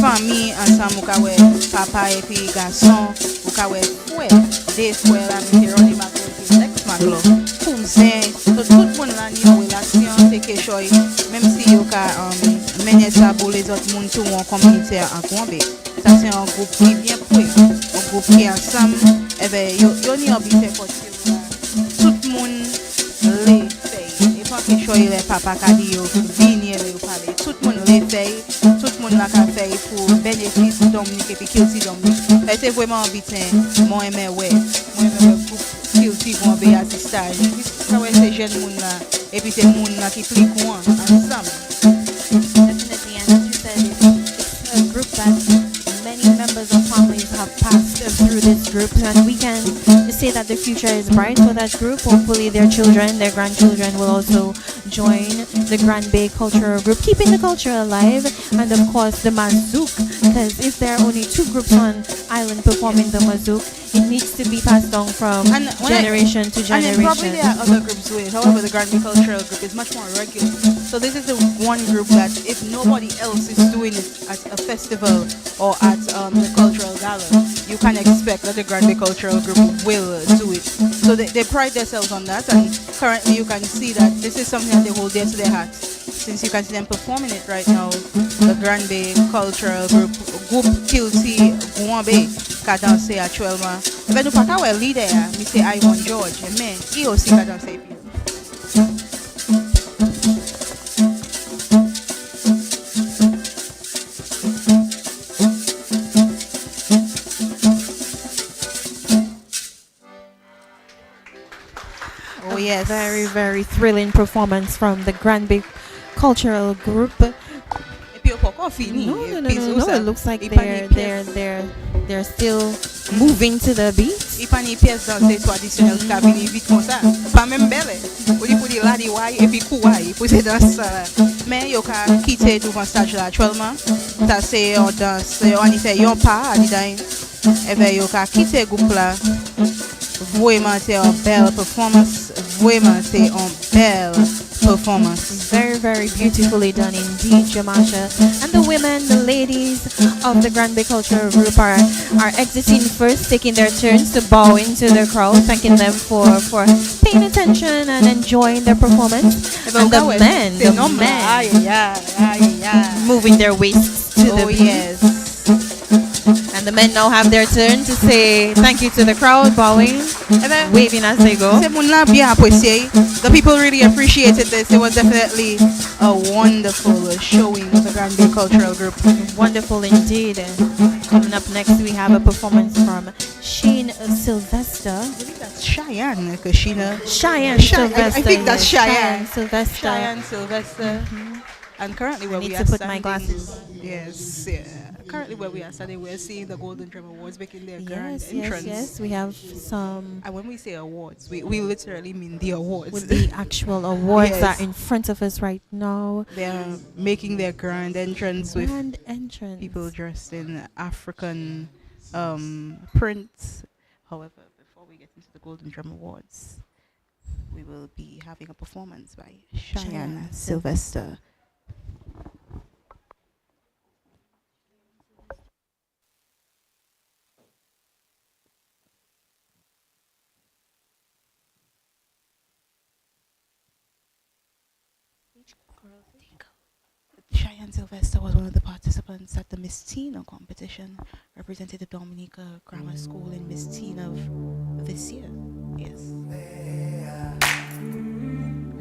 [SPEAKER 7] famille ensemble, ou ka wè papa et puis garçon, ou ka wè frère, des frères là, monsieur Ronnie Maclo, puis Lex Maclo, cousin, tout monde là ni en relation, c'est quelque chose, même si yo ka mener ça pour les autres monde tout en communauté en Gambie. Ça c'est un groupe qui bien prêt, un groupe qui ensemble, et ben yo ni habité pour tout le monde les fait. Et pas quelque chose les papa ka di yo venir les parler. Tout le monde les fait, tout le monde la ka fait pour bénéfice Dominique et puis Kilti Dominique. Et c'est vraiment habité. Moi aimé ouais groupe Kilti vont be assistage. Ça ouais ces jeunes monde là et puis ces monde là qui pli courant ensemble.
[SPEAKER 6] Definitely, and as you said, it's a group that many members of families have passed through this group, and we can say that the future is bright for that group. Hopefully their children, their grandchildren will also join the Grand Bay Cultural Group, keeping the culture alive, and of course the Mazouk, because if there are only two groups on island performing the Mazouk, it needs to be passed on from generation to
[SPEAKER 7] And then probably
[SPEAKER 6] generation.
[SPEAKER 7] there are other groups doing it. However, the Grand Bay Cultural Group is much more regular. So this is the one group that if nobody else is doing it at a festival or at the cultural gala, you can expect that the Grand Bay Cultural Group will do it. So they pride themselves on that, and currently you can see that this is something that they hold dear to their hearts. Since you can see them performing it right now, the Grand Bay Cultural Group, Kilti Gouambe, ka danse actuellement. Ben nou pa ka wè leader, Mr. Ivan George, men, i aussi ka danse pi. Oh yes.
[SPEAKER 6] Very, very thrilling performance from the Grand Bay Cultural Group.
[SPEAKER 7] Et puis, pas encore fini.
[SPEAKER 6] No, it looks like they're still moving to the beat.
[SPEAKER 7] Il pas ni pièce danse traditionnelle qui a venu vite comme ça. Pas même belle. Pour dire la di wai et puis kouai pour ces danses. Mais yo ka quitter devant stage là actuellement. Ça c'est on danse, on y fait yon pas à dedans. Et ben yo ka quitter groupe là. Vraiment c'est une belle performance. Vraiment c'est une belle performance.
[SPEAKER 6] Very, very beautifully done indeed, Jamasha. And the women, the ladies of the Grand Bay Cultural Group are exiting first, taking their turns to bow into the crowd, thanking them for paying attention and enjoying their performance. And the men, moving their waists to the beat.
[SPEAKER 7] Yes.
[SPEAKER 6] And the men now have their turn to say thank you to the crowd, bowing, waving as they go.
[SPEAKER 7] The people really appreciated this. It was definitely a wonderful showing of the Grand Bay Cultural Group.
[SPEAKER 6] Wonderful indeed. Coming up next, we have a performance from Sheen Sylvester.
[SPEAKER 7] I think that's Cheyenne, because Sheena.
[SPEAKER 6] Cheyenne Sylvester.
[SPEAKER 7] I think that's Cheyenne.
[SPEAKER 6] Sylvester.
[SPEAKER 7] Cheyenne Sylvester. And currently where
[SPEAKER 6] I need
[SPEAKER 7] we
[SPEAKER 6] to
[SPEAKER 7] are
[SPEAKER 6] put
[SPEAKER 7] standing,
[SPEAKER 6] my glasses.
[SPEAKER 7] Yes, yeah. Currently where we are standing, we're seeing the Golden Drum Awards making their grand entrance.
[SPEAKER 6] Yes, we have some.
[SPEAKER 7] And when we say awards, we literally mean the awards.
[SPEAKER 6] With the actual awards
[SPEAKER 7] Yes.
[SPEAKER 6] that are in front of us right now.
[SPEAKER 7] They're making their grand entrance with
[SPEAKER 6] Grand entrance.
[SPEAKER 7] people dressed in African prints. However, before we get into the Golden Drum Awards, we will be having a performance by Cheyenne Sylvester. Cheyenne Sylvester was one of the participants at the Miss Tina competition, represented the Dominica Grammar School in Miss Tina of this year. Yes.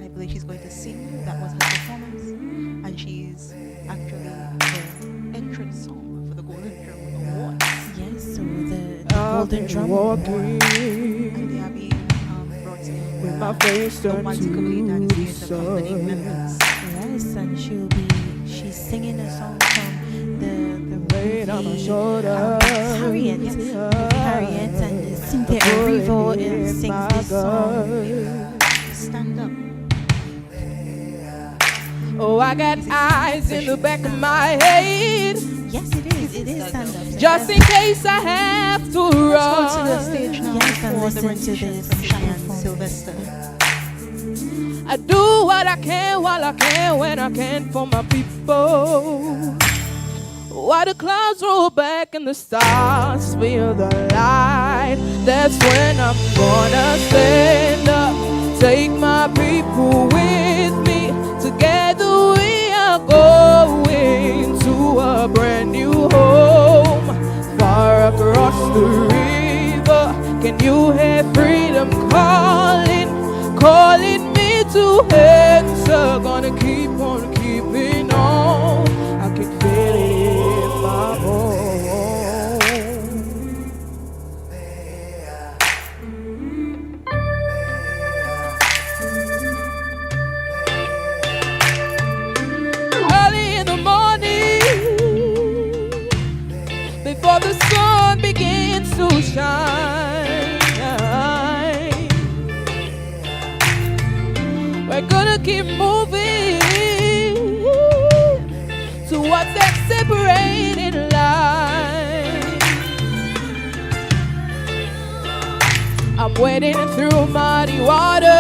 [SPEAKER 7] I believe she's going to sing. That was her performance. And she's actually the entrance song for the Golden Drum Awards.
[SPEAKER 6] Yes, so the Golden Drum Awards.
[SPEAKER 7] And they are being brought to romantically dancing the company members.
[SPEAKER 6] Yes, and she's singing a song from the movie Harriet, and Cynthia Erivo sings this song.
[SPEAKER 9] Oh, I got eyes in the back of my head.
[SPEAKER 6] Yes, it is. It is stand up.
[SPEAKER 9] Just in case I have to
[SPEAKER 7] Let's go to the
[SPEAKER 9] run.
[SPEAKER 7] stage now
[SPEAKER 6] Yes, and
[SPEAKER 7] for the
[SPEAKER 6] listen to
[SPEAKER 7] rendition
[SPEAKER 6] this
[SPEAKER 7] from Cheyenne
[SPEAKER 6] performance.
[SPEAKER 7] Sylvester.
[SPEAKER 9] I do what I can while I can when I can for my people. While the clouds roll back and the stars feel the light, that's when I'm gonna stand up, take my people with me. Together we are going to a brand new home, far across the river. Can you hear freedom calling, calling me to answer? Gonna keep on keeping on. I can feel it in my bones. Early in the morning, before the sun begins to shine, we're gonna keep moving towards that separated line. I'm wading through muddy waters.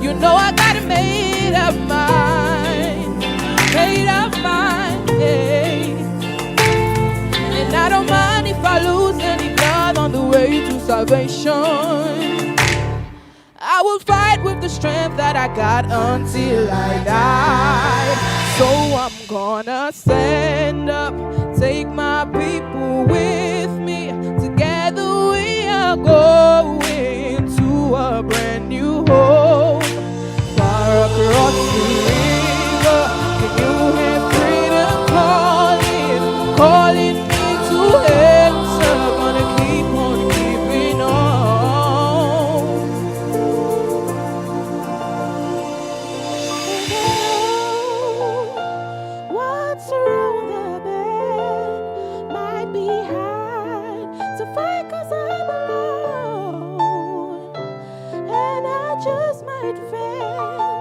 [SPEAKER 9] You know I got it made up mind, yeah. And I don't mind if I lose any blood on the way to salvation. I will fight with the strength that I got until I die. So I'm gonna stand up, take my people with me. Together we are going to a brand new home, far across the river. Can you hear freedom calling, calling me to answer? Gonna keep on keeping on. What's around the bend might be hard to fight 'cause I'm alone, and I just might fail,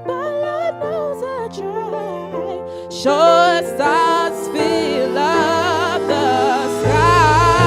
[SPEAKER 9] but Lord knows I try. Sure stars fill up the sky.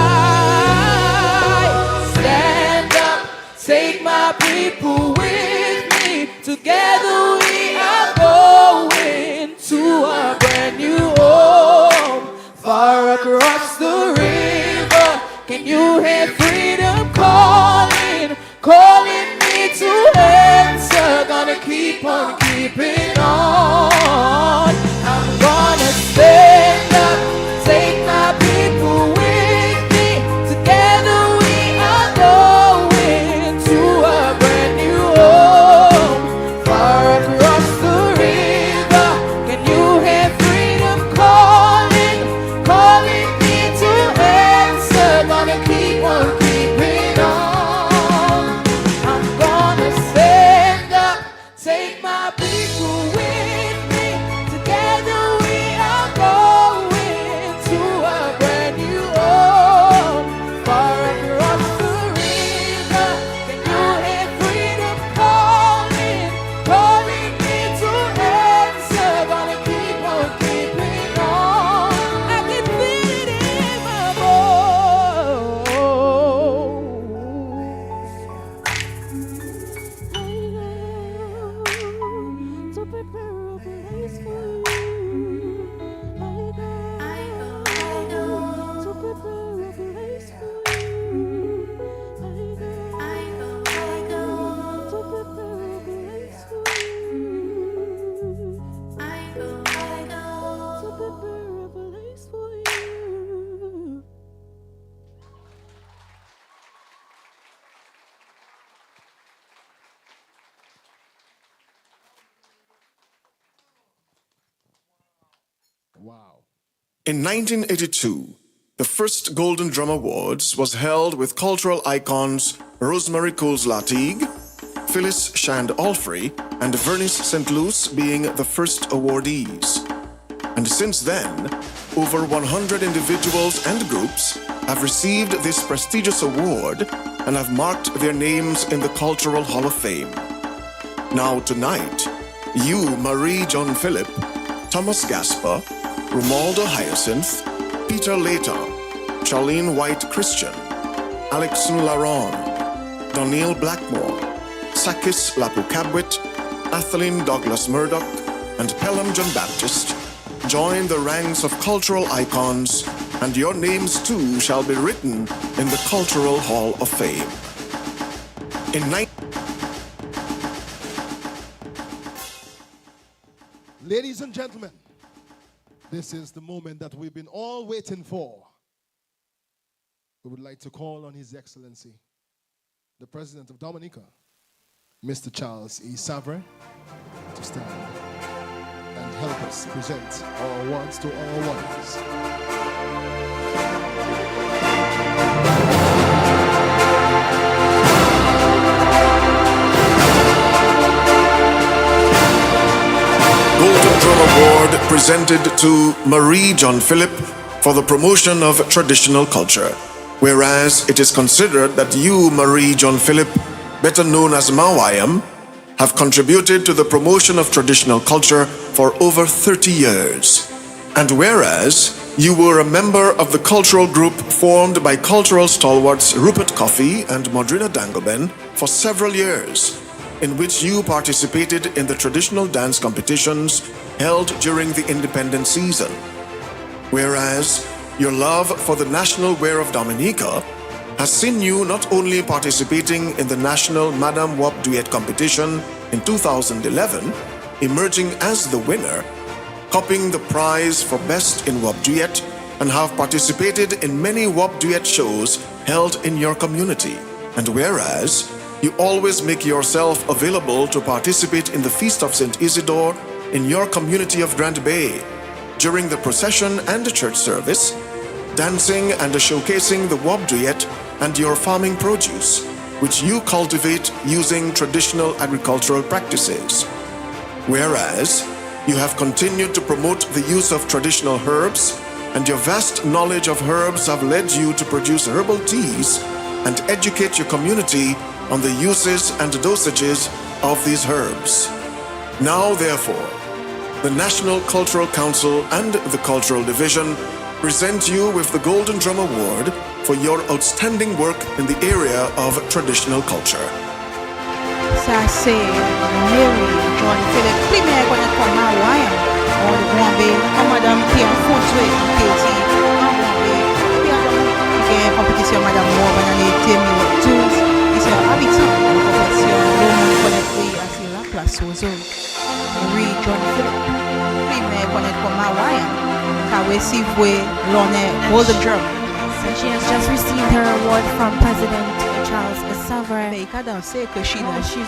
[SPEAKER 9] Stand up, take my people with me. Together we are going to a brand new home, far across the river. Can you hear freedom calling, calling me to answer? Gonna keep on keeping on. I'm gonna stand up, take my people with me. Together we are going to a brand new home, far across the river. Can you hear freedom calling, calling me to answer? Gonna keep on keeping on. I'm gonna stand up, take my people with me. Together we are going to a brand new home, far across the river. Can you hear freedom calling, calling me to answer? Gonna keep on keeping on. I can feel it in my bones. To prepare a place for you. To prepare a place for you. To prepare a place for you. To prepare a place for you.
[SPEAKER 1] In 1982, the first Golden Drum Awards was held with cultural icons Rosemary Coles-Latig, Phyllis Shand-Alfrey, and Vernice St. Luce being the first awardees. And since then, over 100 individuals and groups have received this prestigious award and have marked their names in the Cultural Hall of Fame.
[SPEAKER 10] Now tonight, you, Marie John Philip, Thomas Gasper, Romualdo Hyacinth, Peter Later, Charlene White Christian, Alexon Laron, Doniel Blackmore, Sakis Lapukabwit, Atheline Douglas Murdoch, and Pelham John Baptist join the ranks of cultural icons, and your names too shall be written in the Cultural Hall of Fame.
[SPEAKER 2] Ladies and gentlemen, this is the moment that we've been all waiting for. We would like to call on His Excellency, the President of Dominica, Mr. Charles E. Savre, to stand and help us present our awards to our wives.
[SPEAKER 10] Golden Drum Award presented to Marie John Philip for the promotion of traditional culture. Whereas it is considered that you, Marie John Philip, better known as Mawayam, have contributed to the promotion of traditional culture for over 30 years. And whereas you were a member of the cultural group formed by cultural stalwarts Rupert Coffey and Modrina Dangleben for several years, in which you participated in the traditional dance competitions held during the independent season. Whereas your love for the national wear of Dominica has seen you not only participating in the National Madame Wap Duet competition in 2011, emerging as the winner, copying the prize for Best in Wap Duet, and have participated in many Wap Duet shows held in your community. And whereas you always make yourself available to participate in the Feast of St. Isidore in your community of Grand Bay, during the procession and the church service, dancing and showcasing the Wap Duet and your farming produce, which you cultivate using traditional agricultural practices. Whereas you have continued to promote the use of traditional herbs, and your vast knowledge of herbs have led you to produce herbal teas and educate your community on the uses and dosages of these herbs. Now, therefore, the National Cultural Council and the Cultural Division present you with the Golden Drum Award for your outstanding work in the area of traditional culture.
[SPEAKER 7] Ça c'est Mary John Philip, primaire qu'on a comme Mawayam, on le Bombay, comme madame qui en foutue, qui est en Bombay, puis qui est en compétition madame Moore en année 2012, il s'est habitant en compétition, le monde connecté à la place aux autres. Mary John Philip, primaire qu'on a comme Mawayam, qui a reçu l'honneur Golden Drum.
[SPEAKER 6] So she has just received her award from President Charles Savre.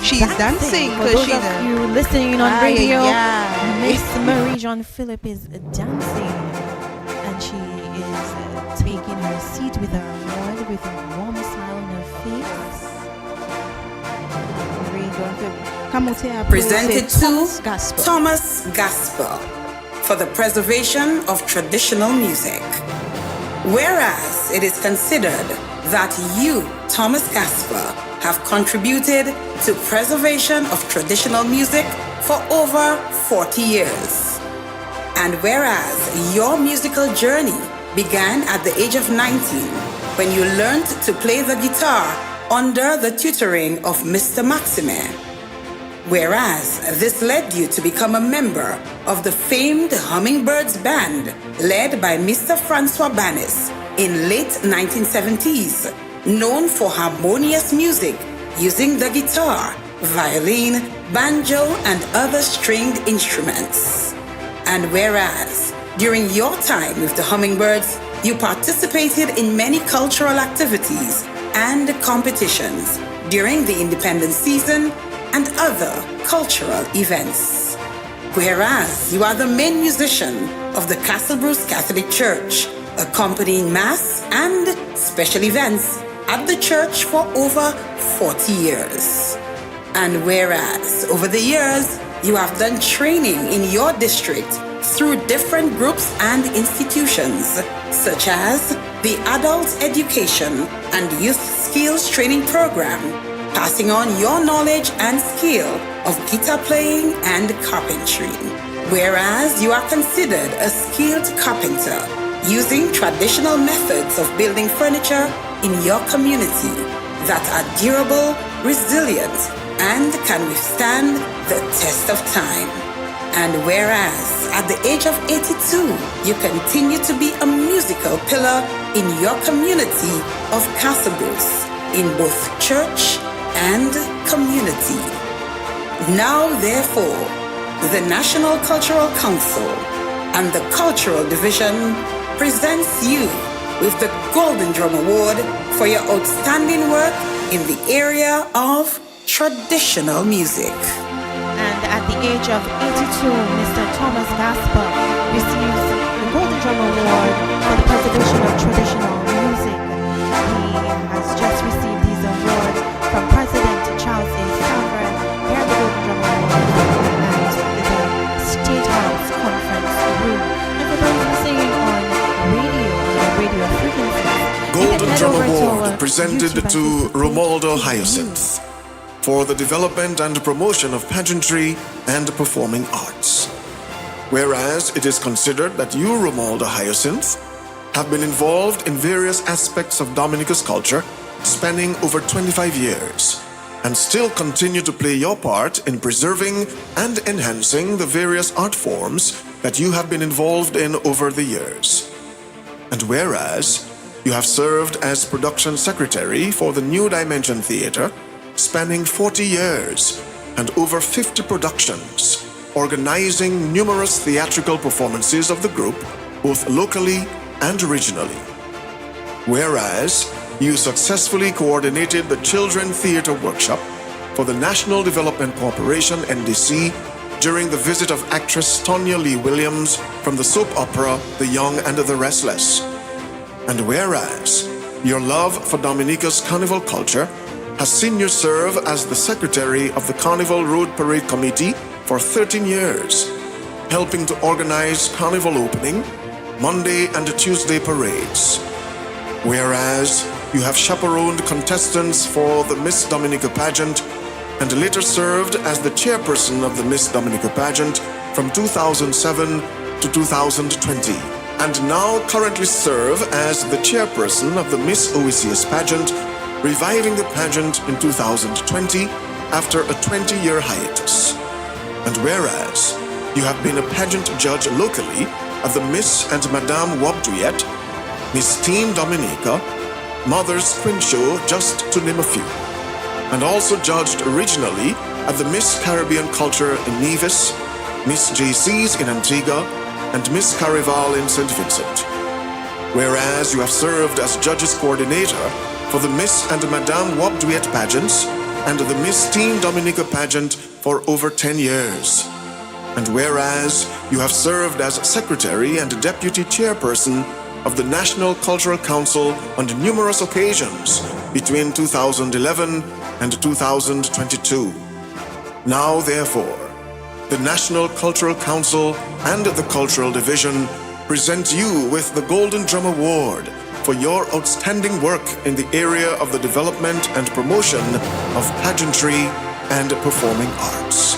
[SPEAKER 7] She's dancing.
[SPEAKER 6] For those of you listening on radio, Miss Marie John Philip is dancing, and she is taking her seat with her award with a warm smile on her face.
[SPEAKER 11] Presented to Thomas Gasper for the preservation of traditional music. Whereas it is considered that you, Thomas Gasper, have contributed to preservation of traditional music for over 40 years. And whereas your musical journey began at the age of 19 when you learned to play the guitar under the tutoring of Mr. Maxime. Whereas this led you to become a member of the famed Hummingbirds Band led by Mr. Francois Banis in late 1970s, known for harmonious music using the guitar, violin, banjo, and other stringed instruments. And whereas during your time with the Hummingbirds, you participated in many cultural activities and competitions during the independence season and other cultural events. Whereas you are the main musician of the Castle Bruce Catholic Church, accompanying Mass and special events at the church for over 40 years. And whereas over the years, you have done training in your district through different groups and institutions, such as the Adult Education and Youth Skills Training Program, passing on your knowledge and skill of guitar playing and carpentry. Whereas you are considered a skilled carpenter, using traditional methods of building furniture in your community that are durable, resilient, and can withstand the test of time. And whereas at the age of 82, you continue to be a musical pillar in your community of Casabos, in both church and community. Now, therefore, the National Cultural Council and the Cultural Division presents you with the Golden Drum Award for your outstanding work in the area of traditional music.
[SPEAKER 6] And at the age of 82, Mr. Thomas Gaspar receives the Golden Drum Award for the preservation of traditional music. He has just received his award from President Charles A. Favre here at the Golden Drum Award at the State House Conference Room. And for those listening on radio frequencies,
[SPEAKER 10] Golden Drum Award presented to Romualdo Hyacinth for the development and promotion of pageantry and performing arts. Whereas it is considered that you, Romualdo Hyacinth, have been involved in various aspects of Dominica's culture spanning over 25 years, and still continue to play your part in preserving and enhancing the various art forms that you have been involved in over the years. And whereas you have served as production secretary for the New Dimension Theatre, spanning 40 years and over 50 productions, organizing numerous theatrical performances of the group, both locally and regionally. Whereas you successfully coordinated the Children Theatre Workshop for the National Development Corporation, NDC, during the visit of actress Tonya Lee Williams from the soap opera The Young and the Restless. And whereas your love for Dominica's carnival culture has seen you serve as the secretary of the Carnival Road Parade Committee for 13 years, helping to organize carnival opening, Monday and Tuesday parades. Whereas you have chaperoned contestants for the Miss Dominica pageant and later served as the chairperson of the Miss Dominica pageant from 2007 to 2020, and now currently serve as the chairperson of the Miss OECS pageant, reviving the pageant in 2020 after a 20-year hiatus. And whereas you have been a pageant judge locally at the Miss and Madame Wab Duet, Miss Teen Dominica, Mother's Queen Show, just to name a few, and also judged regionally at the Miss Caribbean Culture in Nevis, Miss JC's in Antigua, and Miss Carival in St. Vincent. Whereas you have served as judges coordinator for the Miss and Madame Wab Duet pageants and the Miss Teen Dominica pageant for over 10 years. And whereas you have served as secretary and deputy chairperson of the National Cultural Council on numerous occasions between 2011 and 2022. Now, therefore, the National Cultural Council and the Cultural Division present you with the Golden Drum Award for your outstanding work in the area of the development and promotion of pageantry and performing arts.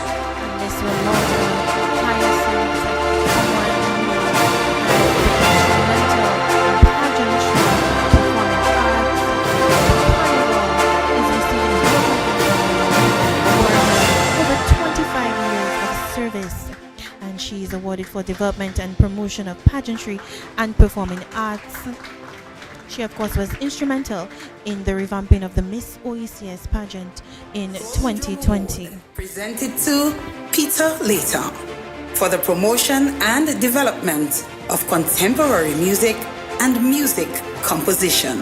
[SPEAKER 6] She is awarded for development and promotion of pageantry and performing arts. She, of course, was instrumental in the revamping of the Miss OECS pageant in 2020.
[SPEAKER 11] Presented to Peter Later for the promotion and development of contemporary music and music composition.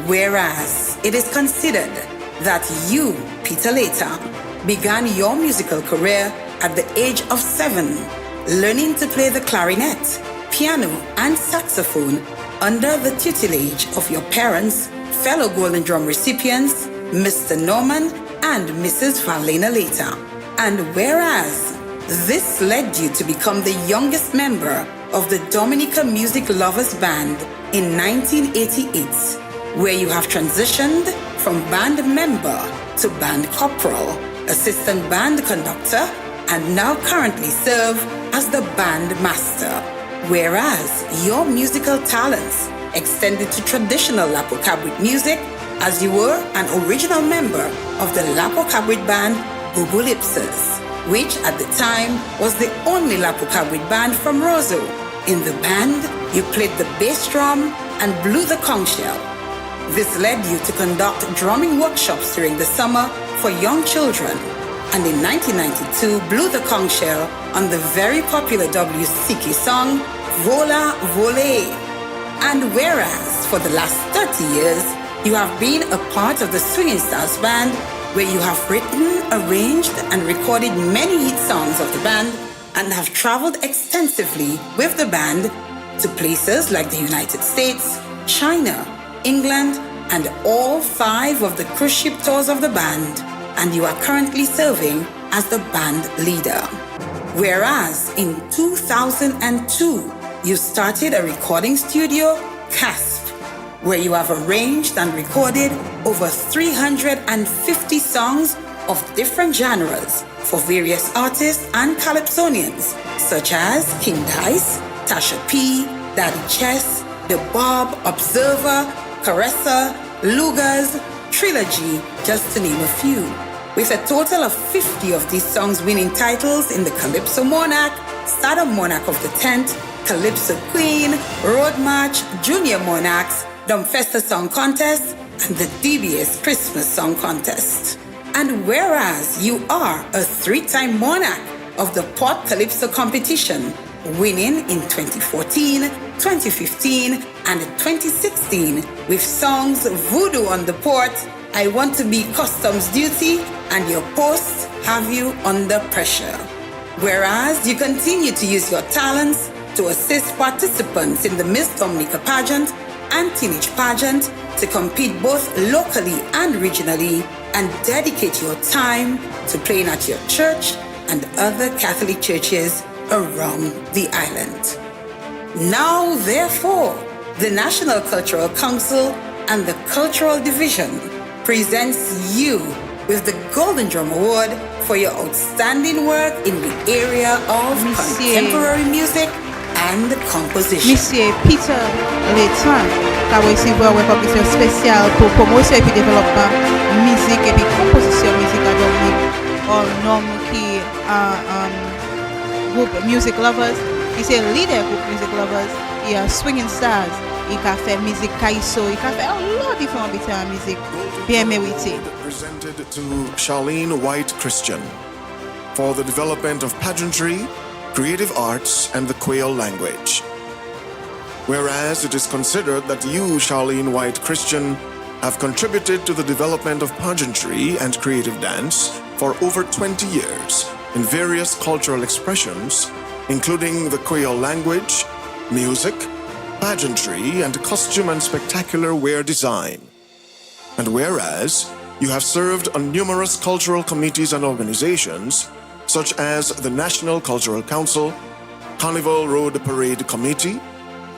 [SPEAKER 11] Whereas it is considered that you, Peter Later, began your musical career at the age of 7, learning to play the clarinet, piano, and saxophone under the tutelage of your parents, fellow Golden Drum recipients, Mr. Norman and Mrs. Valena Later. And whereas this led you to become the youngest member of the Dominica Music Lovers Band in 1988, where you have transitioned from band member to band corporal, assistant band conductor, and now currently serve as the band master. Whereas your musical talents extended to traditional Lapo Kabwit music, as you were an original member of the Lapo Kabwit band Bubulipsas, which at the time was the only Lapo Kabwit band from Roseau. In the band, you played the bass drum and blew the conch shell. This led you to conduct drumming workshops during the summer for young children, and in 1992 blew the conch shell on the very popular WCK song Vola Vole. And whereas for the last 30 years, you have been a part of the Swinging Stars Band, where you have written, arranged, and recorded many hit songs of the band, and have traveled extensively with the band to places like the United States, China, England, and all 5 of the cruise ship tours of the band, and you are currently serving as the band leader. Whereas in 2002, you started a recording studio, CASP, where you have arranged and recorded over 350 songs of different genres for various artists and calypsonians, such as King Dice, Tasha P, Daddy Chess, The Bob, Observer, Caressa, Lugas, Trilogy, just to name a few. With a total of 50 of these songs winning titles in the Calypso Monarch, Stardom Monarch of the 10th, Calypso Queen, Road March, Junior Monarchs, Dumbfesta Song Contest, and the DBS Christmas Song Contest. And whereas you are a 3-time monarch of the Port Calypso competition, winning in 2014, 2015, and 2016 with songs Voodoo on the Port, I Want to Be Customs Duty, and Your Posts Have You Under Pressure. Whereas you continue to use your talents to assist participants in the Miss Dominica pageant and teenage pageant to compete both locally and regionally, and dedicate your time to playing at your church and other Catholic churches around the island. Now, therefore, the National Cultural Council and the Cultural Division presents you with the Golden Drum Award for your outstanding work in the area of contemporary music and composition.
[SPEAKER 7] Monsieur Peter Letran, qui a reçu une recognition spéciale pour promotion et puis développement musique et puis composition musicale au nom qui groupe Music Lovers. Il est leader groupe Music Lovers. Il y a Swinging Stars. Il a fait musique Kaiso. Il a fait un lot de différents bits de musique bien mérité.
[SPEAKER 10] Presented to Charlene White Christian for the development of pageantry, creative arts, and the Creole language. Whereas it is considered that you, Charlene White Christian, have contributed to the development of pageantry and creative dance for over 20 years in various cultural expressions, including the Creole language, music, pageantry, and costume and spectacular wear design. And whereas you have served on numerous cultural committees and organizations, such as the National Cultural Council, Carnival Road Parade Committee,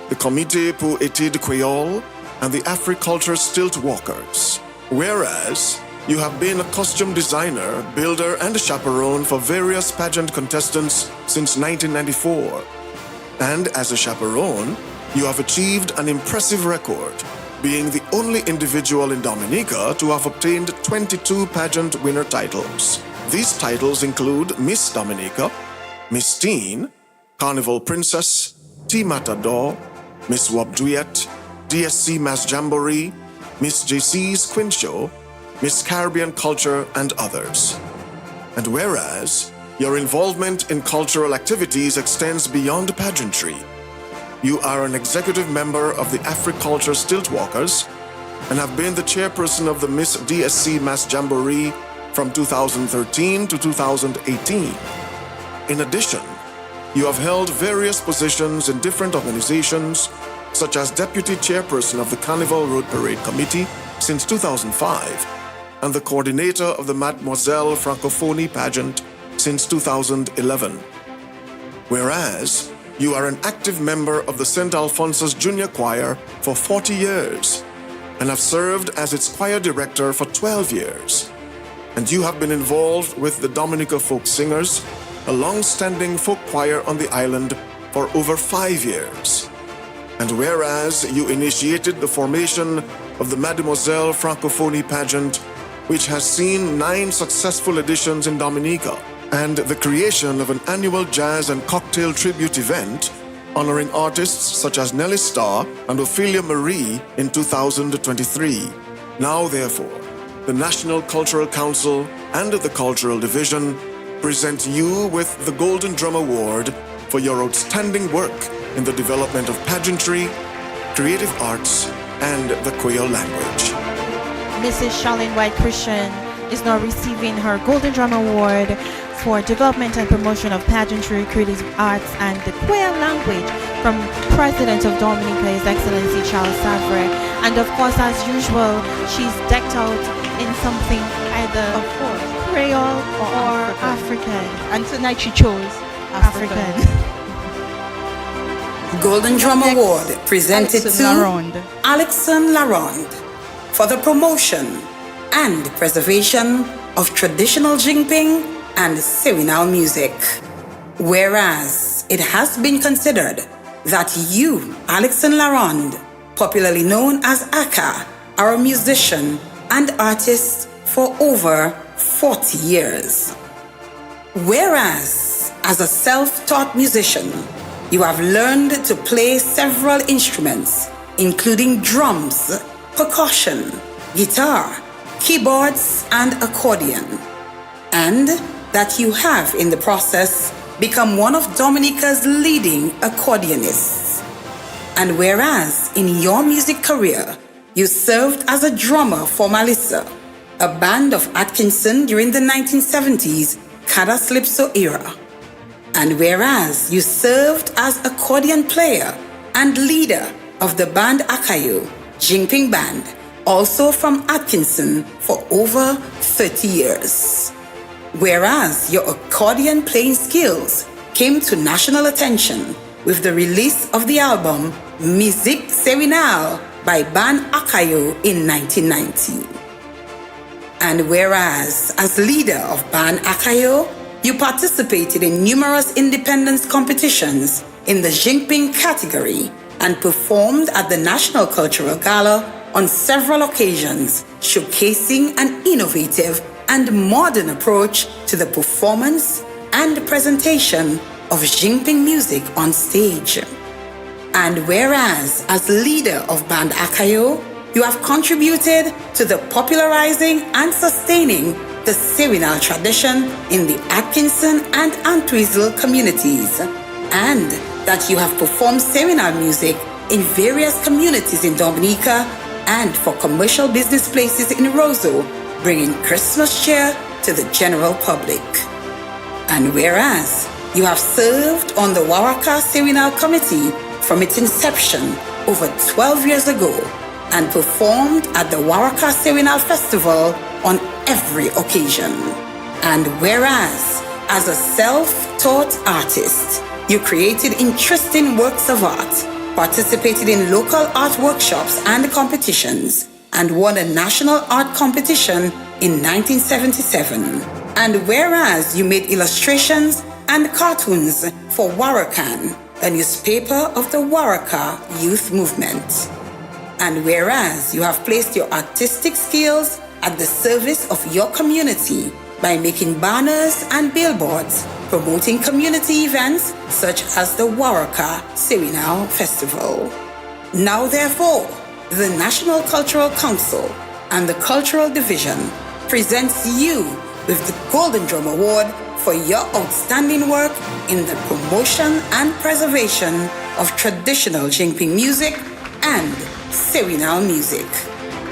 [SPEAKER 10] the Comité pour Études Creole, and the Africulture Stilt Walkers. Whereas you have been a costume designer, builder, and chaperone for various pageant contestants since 1994. And as a chaperone, you have achieved an impressive record, being the only individual in Dominica to have obtained 22 pageant winner titles. These titles include Miss Dominica, Miss Teen, Carnival Princess, T Matador, Miss Wabduet, DSC Mass Jamboree, Miss JC's Queen Show, Miss Caribbean Culture, and others. And whereas your involvement in cultural activities extends beyond pageantry, you are an executive member of the Africulture Stilt Walkers and have been the chairperson of the Miss DSC Mass Jamboree from 2013 to 2018. In addition, you have held various positions in different organizations, such as Deputy Chairperson of the Carnival Road Parade Committee since 2005 and the Coordinator of the Mademoiselle Francophonie Pageant since 2011. Whereas, you are an active member of the St. Alphonsus Junior Choir for 40 years and have served as its choir director for 12 years. and you have been involved with the Dominica Folk Singers, a long-standing folk choir on the island, for over 5 years. And whereas you initiated the formation of the Mademoiselle Francophonie pageant, which has seen 9 successful editions in Dominica, and the creation of an annual jazz and cocktail tribute event honoring artists such as Nelly Starr and Ophelia Marie in 2023. Now, therefore, the National Cultural Council and the Cultural Division present you with the Golden Drum Award for your outstanding work in the development of pageantry, creative arts, and the Creole language.
[SPEAKER 6] Mrs. Charlene White Christian is now receiving her Golden Drum Award for development and promotion of pageantry, creative arts, and the Creole language from President of Dominica, His Excellency Charles Savre. And of course, as usual, she's decked out in something either
[SPEAKER 7] Of course.
[SPEAKER 6] Creole or African.
[SPEAKER 7] And tonight she chose African.
[SPEAKER 11] Golden Drum
[SPEAKER 7] Next,
[SPEAKER 11] Award presented
[SPEAKER 7] Alexon
[SPEAKER 11] to
[SPEAKER 7] Laronde.
[SPEAKER 11] Alexon Laronde for the promotion and preservation of traditional Jingping and Sewinal music. Whereas it has been considered that you, Alexon Laronde, popularly known as Aka, are a musician and artist for over 40 years. Whereas, as a self-taught musician, you have learned to play several instruments, including drums, percussion, guitar, keyboards, and accordion. And that you have, in the process, become one of Dominica's leading accordionists. And whereas in your music career, you served as a drummer for Melissa, a band of Atkinson during the 1970s Kada Slipso era. And whereas you served as accordion player and leader of the band Akayo, Jingping Band, also from Atkinson, for over 30 years. Whereas your accordion playing skills came to national attention with the release of the album Musique Sewinal by Band Akayo in 1990. And whereas as leader of Band Akayo, you participated in numerous independence competitions in the Jingping category and performed at the National Cultural Gala on several occasions, showcasing an innovative and modern approach to the performance and presentation of Jingping music on stage. And whereas as leader of Band Akayo, you have contributed to the popularizing and sustaining the Sewinal tradition in the Atkinson and Antwistle communities, and that you have performed Sewinal music in various communities in Dominica and for commercial business places in Roseau, bringing Christmas cheer to the general public. And whereas you have served on the Waraka Sewinal Committee from its inception over 12 years ago and performed at the Waraka Sewinal Festival on every occasion. And whereas as a self-taught artist, you created interesting works of art, participated in local art workshops and competitions, and won a national art competition in 1977. And whereas you made illustrations and cartoons for Warakan, a newspaper of the Waraka youth movement. And whereas you have placed your artistic skills at the service of your community by making banners and billboards promoting community events such as the Waraka Sewinal Festival. Now therefore, the National Cultural Council and the Cultural Division presents you with the Golden Drum Award for your outstanding work in the promotion and preservation of traditional Jingping music and Sewinal music.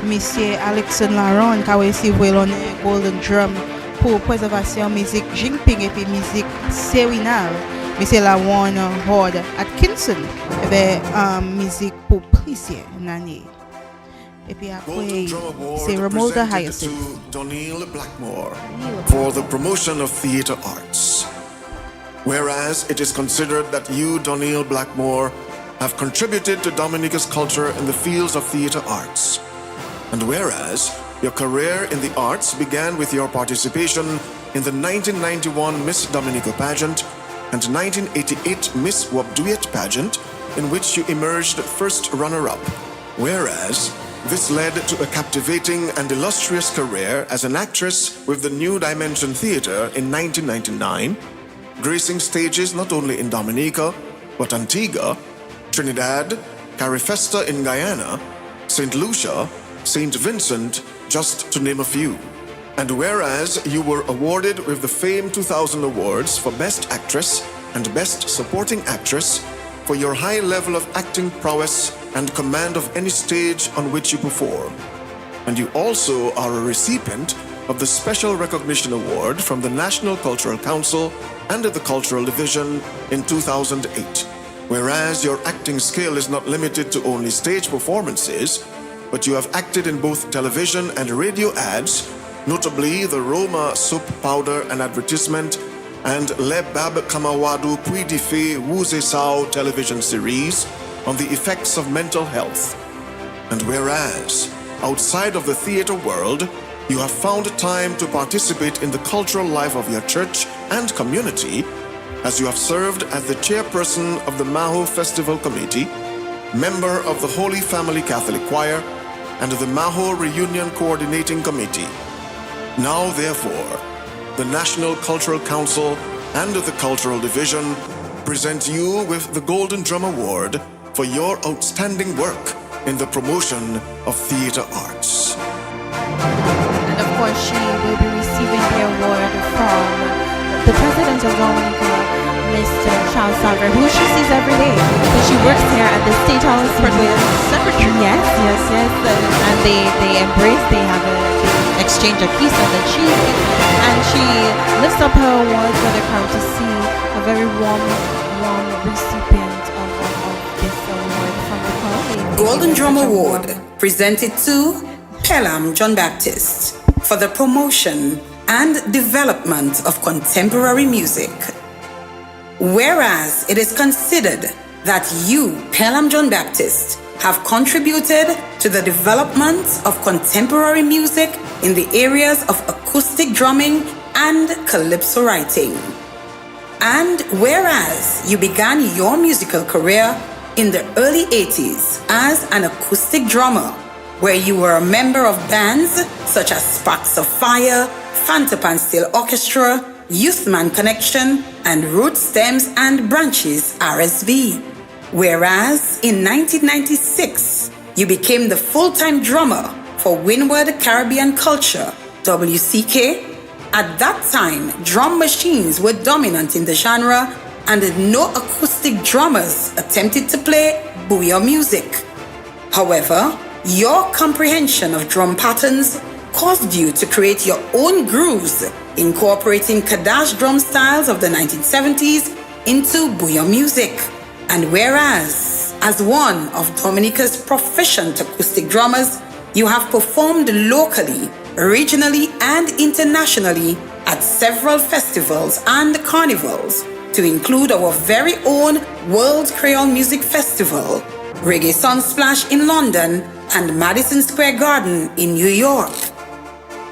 [SPEAKER 7] Monsieur Alexon Laronde ka recevoir l'honneur Golden Drum pour préservation musique Jingping et puis musique Sewinal. Monsieur Laronde Horde Atkinson avec musique pour plusieurs années. Et puis après, c'est Romolda Hyacinth.
[SPEAKER 10] To Donille Blackmore for the promotion of theater arts. Whereas it is considered that you, Donille Blackmore, have contributed to Dominica's culture in the fields of theater arts. And whereas Your career in the arts began with your participation in the 1991 Miss Dominica pageant and 1988 Miss Wapduyet pageant, in which you emerged first runner-up, whereas this led to a captivating and illustrious career as an actress with the New Dimension Theatre in 1999, gracing stages not only in Dominica, but Antigua, Trinidad, Carifesta in Guyana, St. Lucia, St. Vincent, just to name a few. And whereas you were awarded with the Fame 2000 Awards for Best Actress and Best Supporting Actress for your high level of acting prowess and command of any stage on which you perform. And you also are a recipient of the Special Recognition Award from the National Cultural Council and the Cultural Division in 2008. Whereas your acting skill is not limited to only stage performances, but you have acted in both television and radio ads, notably the Roma soap powder and advertisement and Le Bab Kamawadu Puy di Fe Wuze Sao television series on the effects of mental health. And whereas, outside of the theater world, you have found time to participate in the cultural life of your church and community, as you have served as the chairperson of the Maho Festival Committee, member of the Holy Family Catholic Choir, and the Maho Reunion Coordinating Committee. Now, therefore, the National Cultural Council and the Cultural Division present you with the Golden Drum Award for your outstanding work in the promotion of theater arts.
[SPEAKER 6] And of course, she will be receiving the award from the President of Dominica, Mr. Charles Salver, who she sees every day. So she works here at the State House with Secretary. Yes. And they embrace, they have they exchange a kiss on the cheek. And she lifts up her award for the crowd to see a very warm recipient of this award from the crowd.
[SPEAKER 11] Golden Drum Award presented to Pelham John Baptist for the promotion and development of contemporary music. Whereas it is considered that you, Pelham John Baptist, have contributed to the development of contemporary music in the areas of acoustic drumming and calypso writing. And whereas you began your musical career in the early 80s as an acoustic drummer, where you were a member of bands such as Sparks of Fire, Fantapan Steel Orchestra, Youthman Connection, and Root Stems and Branches RSB. Whereas in 1996, you became the full-time drummer for Windward Caribbean Culture, WCK. At that time, drum machines were dominant in the genre, and no acoustic drummers attempted to play booyah music. However, your comprehension of drum patterns caused you to create your own grooves, incorporating Kadash drum styles of the 1970s into booyah music. And whereas, as one of Dominica's proficient acoustic drummers, you have performed locally, regionally, and internationally at several festivals and carnivals, to include our very own World Creole Music Festival, Reggae Sunsplash in London, and Madison Square Garden in New York.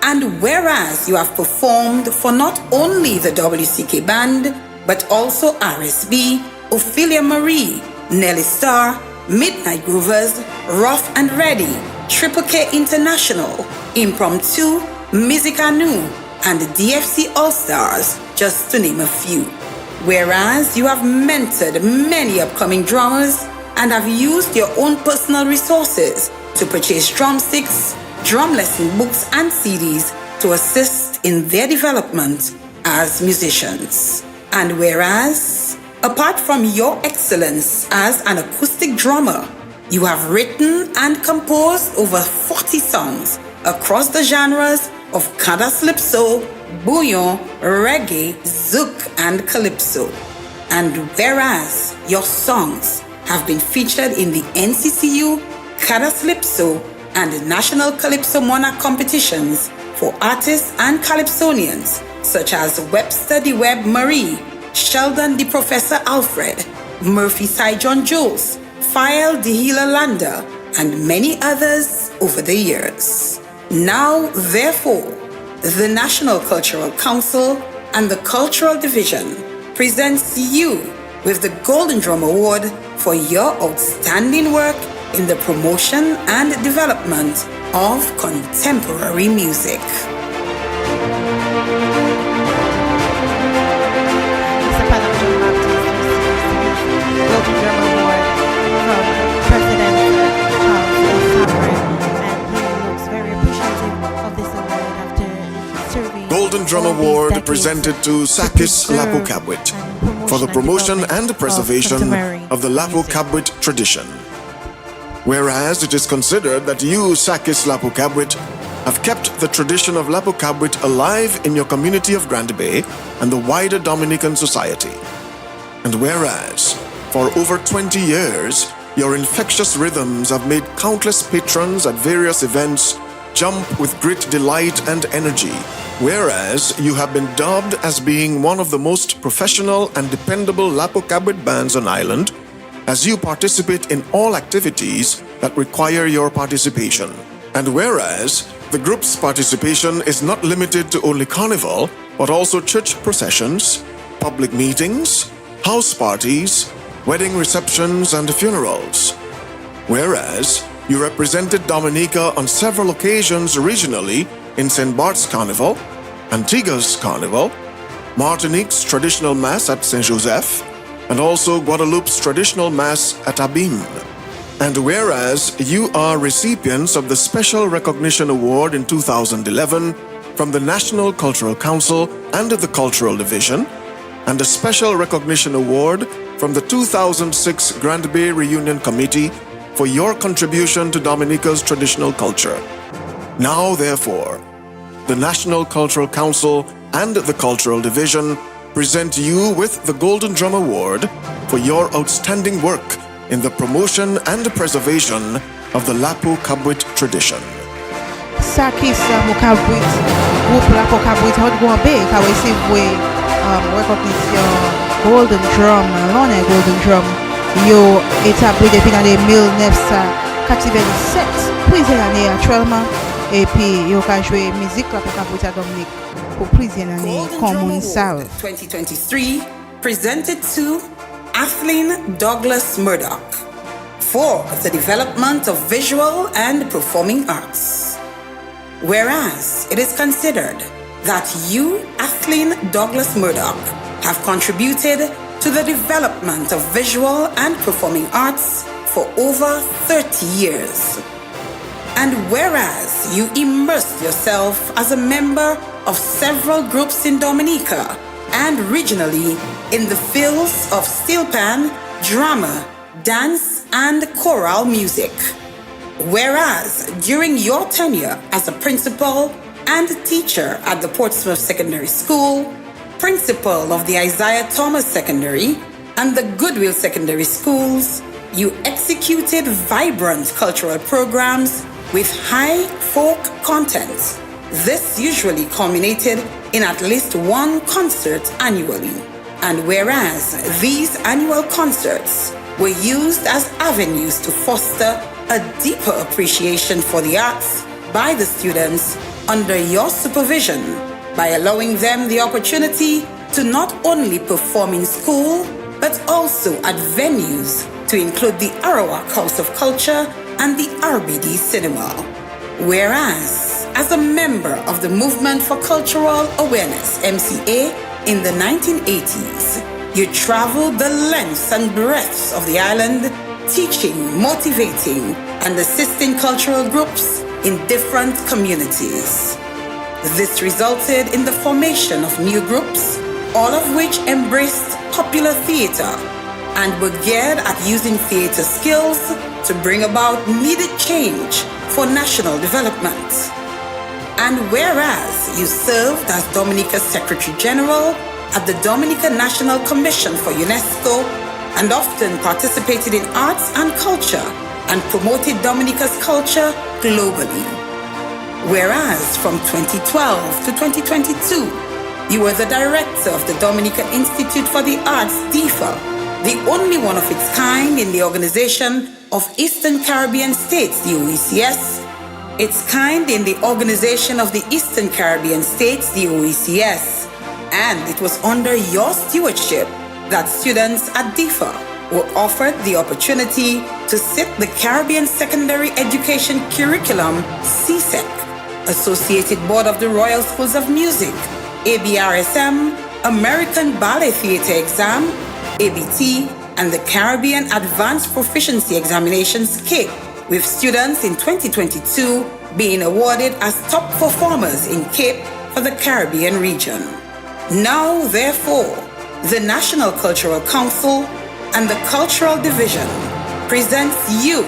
[SPEAKER 11] And whereas you have performed for not only the WCK Band, but also RSB, Ophelia Marie, Nelly Star, Midnight Groovers, Rough and Ready, Triple K International, Impromptu, Musica Nu, and the DFC All-Stars, just to name a few. Whereas you have mentored many upcoming drummers and have used your own personal resources to purchase drumsticks, drum lesson books, and CDs to assist in their development as musicians. And whereas, apart from your excellence as an acoustic drummer, you have written and composed over 40 songs across the genres of Kadaslipso, Bouillon, Reggae, Zouk, and Calypso. And whereas your songs have been featured in the NCCU, Kadaslipso, and the National Calypso Monarch competitions for artists and calypsonians such as Webster de Webb Marie, Sheldon de Professor Alfred, Murphy Cy John Jules, File de Hila Landa, and many others over the years. Now, therefore, the National Cultural Council and the Cultural Division presents you with the Golden Drum Award for your outstanding work in the promotion and development of contemporary music.
[SPEAKER 6] Mr. Panam John Baptist receives the Golden Drum Award from President Charles S. Cameron, and he looks very appreciative of this award after serving
[SPEAKER 10] Golden Drum
[SPEAKER 6] all these
[SPEAKER 10] Award
[SPEAKER 6] decades
[SPEAKER 10] presented to Sakis Lapu Kabwit for the promotion and preservation of the Lapu Kabwit tradition. Whereas it is considered that you, Sakis Lapu Kabwit, have kept the tradition of Lapu Kabwit alive in your community of Grand Bay and the wider Dominican society. And whereas, for over 20 years, your infectious rhythms have made countless patrons at various events jump with great delight and energy. Whereas you have been dubbed as being one of the most professional and dependable Lapu Kabwit bands on island, as you participate in all activities that require your participation. And whereas the group's participation is not limited to only carnival, but also church processions, public meetings, house parties, wedding receptions, and funerals. Whereas you represented Dominica on several occasions regionally in St. Bart's Carnival, Antigua's Carnival, Martinique's traditional mass at Saint Joseph, and also Guadeloupe's traditional mass at Abim. And whereas you are recipients of the Special Recognition Award in 2011 from the National Cultural Council and the Cultural Division, and a Special Recognition Award from the 2006 Grand Bay Reunion Committee for your contribution to Dominica's traditional culture. Now, therefore, the National Cultural Council and the Cultural Division present you with the Golden Drum Award for your outstanding work in the promotion and preservation of the Lapu Kabwit tradition.
[SPEAKER 7] Sakis Mukabwit, Group Lapu Kabwit Hot Guambe, ka receive recognition Golden Drum, l'on Golden Drum, yo établi depuis l'année 1997, plusieurs années actuellement, et puis yo ka joué musique Lapu Kabwit à Dominique pour plusieurs années, comme on savent.
[SPEAKER 11] 2023 presented to Athleen Douglas Murdoch for the development of visual and performing arts. Whereas it is considered that you, Athleen Douglas Murdoch, have contributed to the development of visual and performing arts for over 30 years. And whereas you immersed yourself as a member of several groups in Dominica and regionally in the fields of steel pan, drama, dance, and choral music. Whereas during your tenure as a principal and teacher at the Portsmouth Secondary School, principal of the Isaiah Thomas Secondary and the Goodwill Secondary Schools, you executed vibrant cultural programs with high folk content. This usually culminated in at least one concert annually. And whereas these annual concerts were used as avenues to foster a deeper appreciation for the arts by the students under your supervision, by allowing them the opportunity to not only perform in school, but also at venues to include the Arawak House of Culture and the RBD Cinema. Whereas, as a member of the Movement for Cultural Awareness, MCA, in the 1980s, you traveled the lengths and breadths of the island, teaching, motivating, and assisting cultural groups in different communities. This resulted in the formation of new groups, all of which embraced popular theater and were geared at using theater skills to bring about needed change for national development. And whereas you served as Dominica's Secretary General at the Dominica National Commission for UNESCO and often participated in arts and culture and promoted Dominica's culture globally. Whereas from 2012 to 2022, you were the director of the Dominica Institute for the Arts, DIFA, the only one of its kind in the Organization of Eastern Caribbean States, the OECS, its kind in the Organization of the Eastern Caribbean States, the OECS, and it was under your stewardship that students at DIFA were offered the opportunity to sit the Caribbean Secondary Education Curriculum, CSEC, Associated Board of the Royal Schools of Music, ABRSM, American Ballet Theatre Exam, ABT, and the Caribbean Advanced Proficiency Examinations, CAPE, with students in 2022 being awarded as top performers in CAPE for the Caribbean region. Now, therefore, the National Cultural Council and the Cultural Division presents you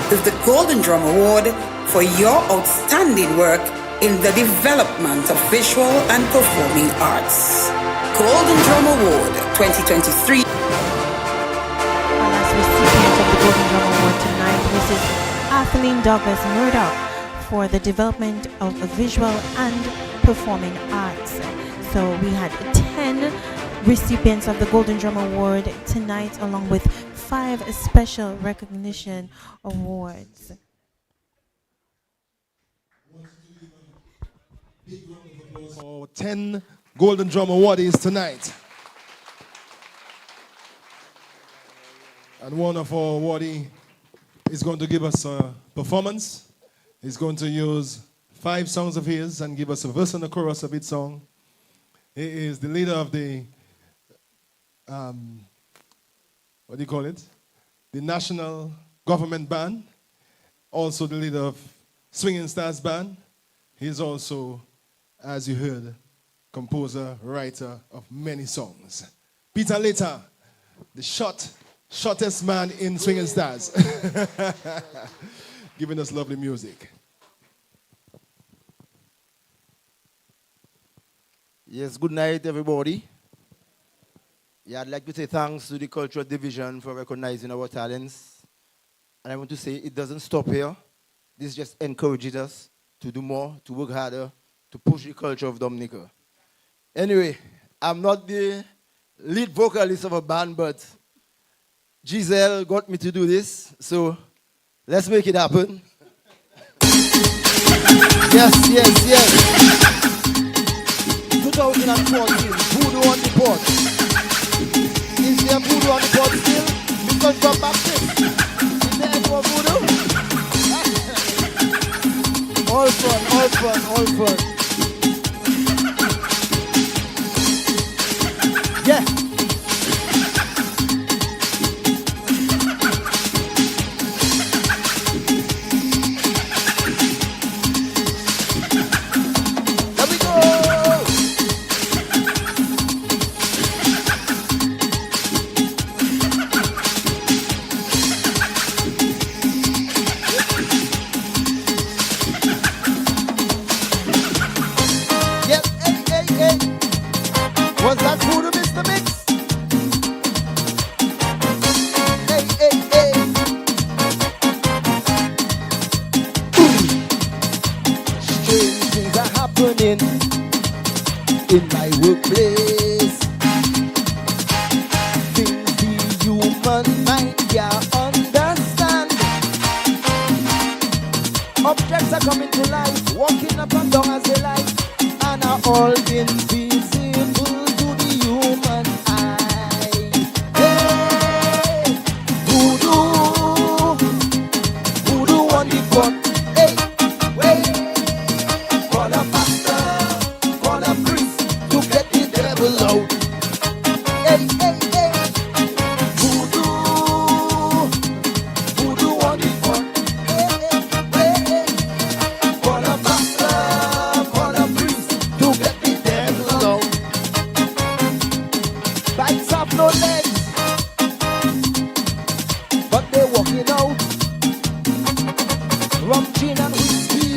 [SPEAKER 11] with the Golden Drum Award for your outstanding work in the development of visual and performing arts. Golden Drum Award 2023.
[SPEAKER 6] Our last recipient of the Golden Drum Award tonight was Kathleen Douglas Murdoch for the development of visual and performing arts. So we had 10 recipients of the Golden Drum Award tonight, along with 5 special recognition awards.
[SPEAKER 2] For 10 Golden Drum awardees tonight. And one of our awardees is going to give us a performance. He's going to use 5 songs of his and give us a verse and a chorus of each song. He is the leader of the, what do you call it? The National Government Band. Also the leader of Swinging Stars Band. He's also, as you heard, composer, writer of many songs. Peter Later, the shortest man in Swinging Stars, giving us lovely music.
[SPEAKER 12] Yes, good night, everybody. Yeah, I'd like to say thanks to the Cultural Division for recognizing our talents. And I want to say it doesn't stop here. This just encourages us to do more, to work harder, to push the culture of Dominica. Anyway, I'm not the lead vocalist of a band, but Giselle got me to do this, so let's make it happen. Yes, yes, yes. 2014, Voodoo on the Pot. Is there Voodoo on the Pot still? Because from Baptist. Is there any more Voodoo? All fun, all fun, all fun. Yeah. Here we go. Yes, hey, hey, hey. Was that Voodoo, Mr. Mix? Hey, hey, hey. Strange things are happening in my workplace. Things the human mind can't understand. Objects are coming to life, walking up and down as they like, and are all invisible to the human eye. Hey, voodoo, voodoo on the pot. Hey, wait, call a pastor, call a priest to get the devil out. Hey, hey, hey, voodoo, voodoo on the pot. Hey, hey, hey, call a pastor, call a priest to get the devil out. Bikes have no legs, but they're walking out. Rum, gin and whiskey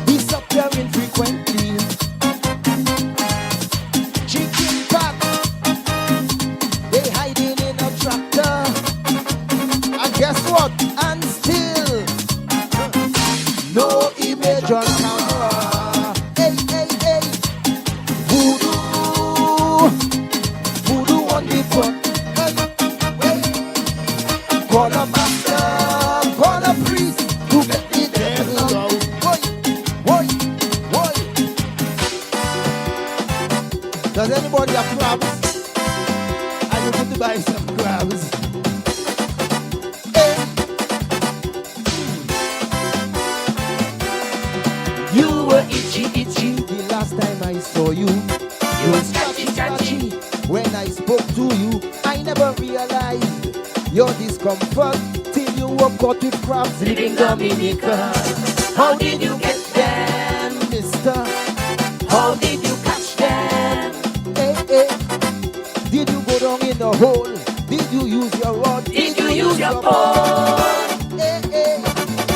[SPEAKER 12] disappearing frequently. Does anybody have crabs? I need to buy some crabs. Hey. You were itchy the last time I saw you. You were scratchy when I spoke to you. I never realized your discomfort till you were caught with crabs living Dominica. How did you get them, mister? How did you catch them? Hey, hey. Did you go down in the hole? Did you use your rod? Did you use your pole? Hey, hey.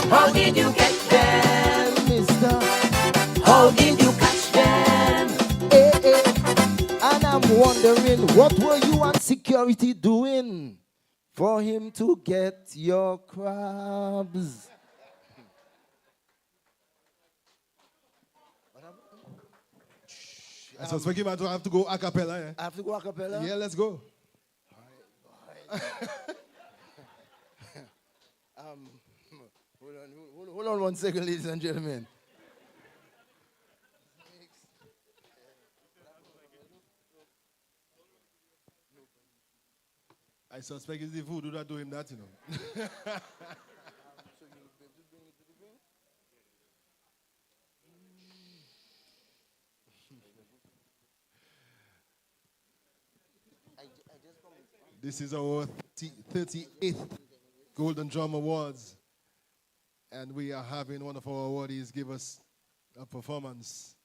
[SPEAKER 12] How did you get them, mister? How did you catch them? Hey, hey. And I'm wondering, what were you and security doing for him to get your crabs?
[SPEAKER 2] I suspect you might have to go a cappella. Eh?
[SPEAKER 12] I have to go a cappella?
[SPEAKER 2] Yeah, let's go.
[SPEAKER 12] Hold on 1 second, ladies and gentlemen.
[SPEAKER 2] I suspect it's the voodoo that do him that, you know. This is our 38th Golden Drum Awards, and we are having one of our awardees give us a performance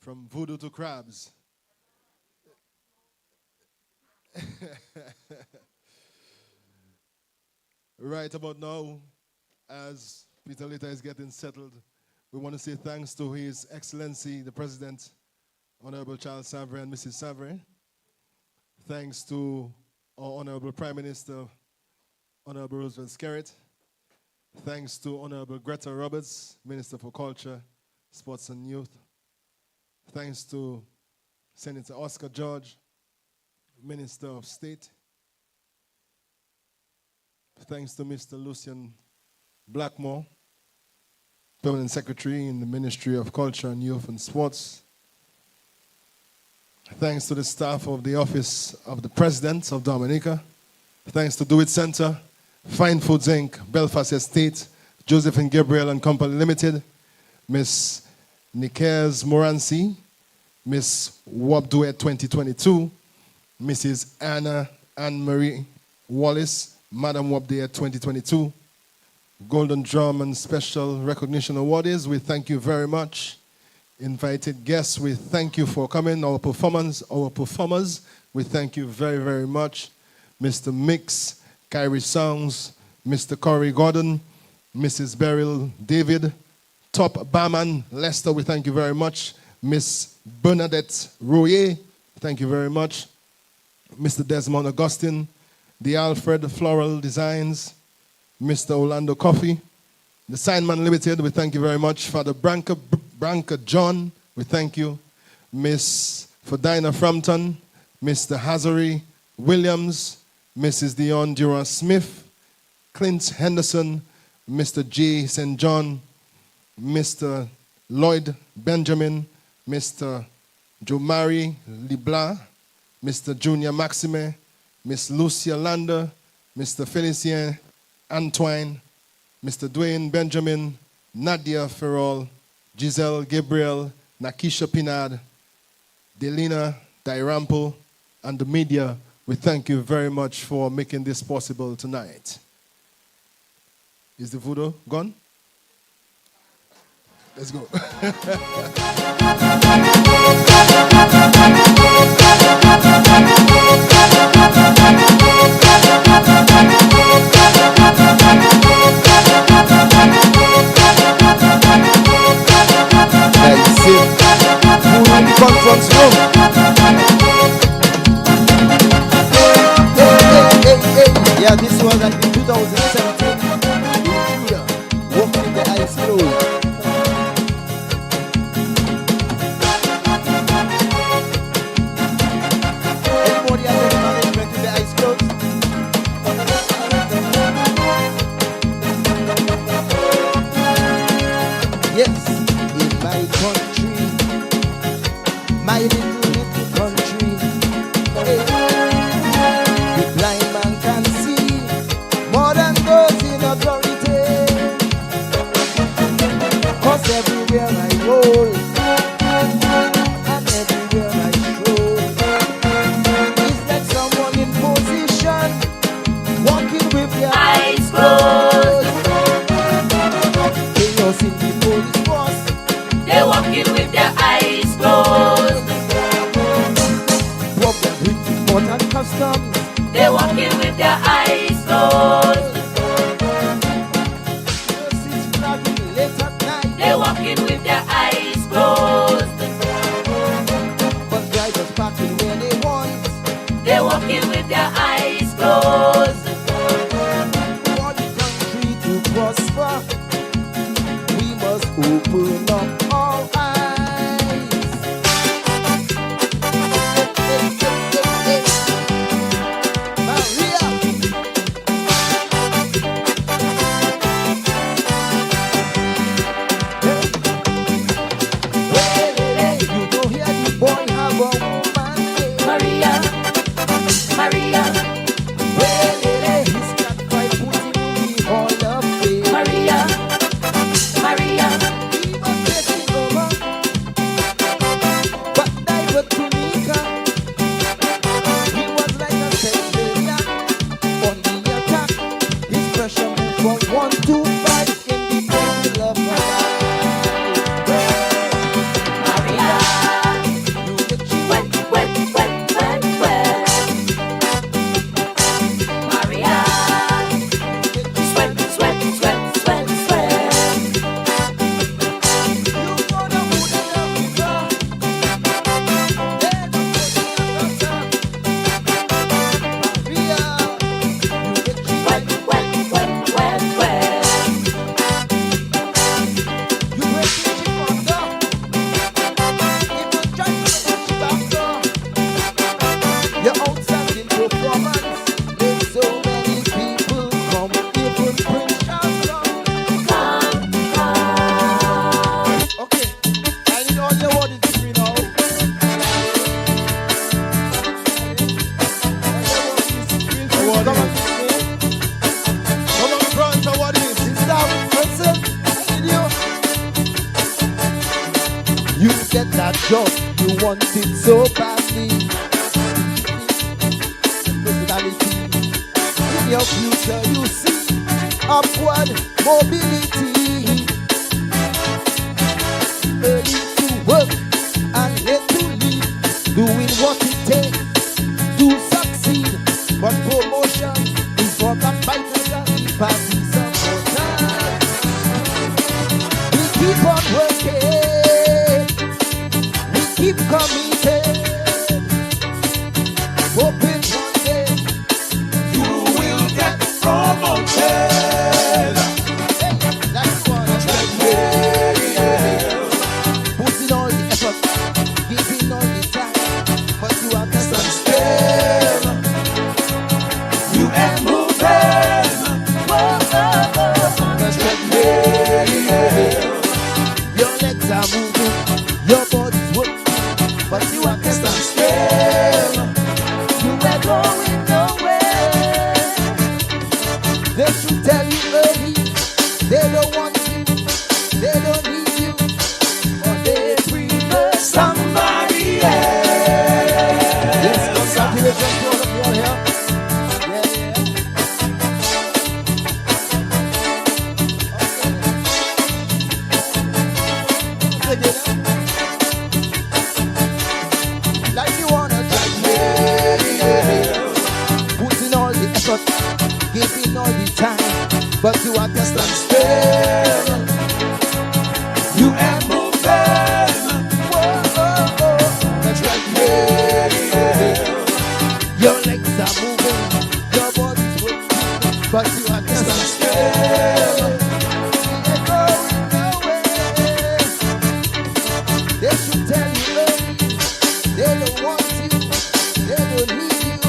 [SPEAKER 2] from voodoo to crabs. Right about now, as Peter Litter is getting settled, we want to say thanks to His Excellency, the President, Honorable Charles Savary and Mrs. Savary. Thanks to our Honorable Prime Minister, Honorable Roosevelt Skerrit. Thanks to Honorable Greta Roberts, Minister for Culture, Sports and Youth. Thanks to Senator Oscar George, Minister of State. Thanks to Mr. Lucian Blackmore, Permanent Secretary in the Ministry of Culture and Youth and Sports. Thanks to the staff of the Office of the President of Dominica. Thanks to Do It Center, Fine Foods Inc., Belfast Estate, Joseph and Gabriel and Company Limited, Miss Nikez Moranci, Miss Wabduet 2022, Mrs. Anne-Marie Wallace, Madam Wabduet 2022, Golden Drum and Special Recognition Awardees, we thank you very much. Invited guests, we thank you for coming. Our performers, we thank you very, very much. Mr. Mix, Kyrie Songs, Mr. Corey Gordon, Mrs. Beryl David, Top Barman Lester, we thank you very much. Miss Bernadette Royer, thank you very much. Mr. Desmond Augustine, the Alfred Floral Designs, Mr. Orlando Coffee, the Signman Limited, we thank you very much. Father Branca John, we thank you. Miss Fadina Frampton, Mr. Hazari Williams, Mrs. Dion Dura Smith, Clint Henderson, Mr. J. St. John, Mr. Lloyd Benjamin, Mr. Jomari Libla, Mr. Junior Maxime, Miss Lucia Lander, Mr. Felicien Antoine, Mr. Dwayne Benjamin, Nadia Ferrol, Giselle Gabriel, Nakisha Pinard, Delina Dairampo, and the media, we thank you very much for making this possible tonight. Is the voodoo gone? Let's go.
[SPEAKER 12] Conference room. Yeah, this was like in 2017 in Judah, walking in the ice flow. Anybody has any management in the ice flows? Yes, in my country, my little burn up all eyes. Maria. You don't hear the boy have a woman name.
[SPEAKER 9] Maria, Maria,
[SPEAKER 12] He's got five foot in the hall of fame.
[SPEAKER 9] Maria, Maria,
[SPEAKER 12] He was taking over, but divert to Nika. He was like a centurion on the attack. His pressure moved from 1 to 5 in the middle of the night.
[SPEAKER 9] Maria.
[SPEAKER 12] You get you
[SPEAKER 9] Wet, wet, wet, wet, wet. Maria. Sweat, sweat, sweat, sweat, sweat.
[SPEAKER 12] you gonna put in a river. Then you put in a gutter. Maria, you get you
[SPEAKER 9] Wet, wet, wet, wet, wet.
[SPEAKER 12] you break the chip under. If you try to push it back door, your outstanding performance made so many people come. Even Prince Charles come. Okay, I need all your words to me now.
[SPEAKER 2] What
[SPEAKER 12] Come on,
[SPEAKER 2] is?
[SPEAKER 12] kiss me.
[SPEAKER 2] Come on, front, so what is?
[SPEAKER 12] Sister Wilson, I need you. You get that job, you want it so badly. Personality. In your future, you see upward mobility. Early to work and late to leave, doing what it takes to succeed. But promotion is for the fighters and the party supporters. We keep on working, we keep committed, hoping one day you will get promoted. Hey, that's what I'm saying. Putting all the effort, giving all the time, but you are just still. You ain't moving. Whoa, whoa, whoa. That's treadmill. Your legs are moving, your body's working, but you are just stand still. You ain't going nowhere. They should tell you early, they don't want you, they don't need you, or they prefer somebody else. Yes, congratulations to all of you all here. Like you wanna just putting all the effort, giving all the time, but you are just stand still. You ain't moving. Whoa, whoa, whoa. That's right. Your legs are moving, your body's working, but you are just stand still. You ain't going nowhere. They should tell you early, they don't want you, they don't need you,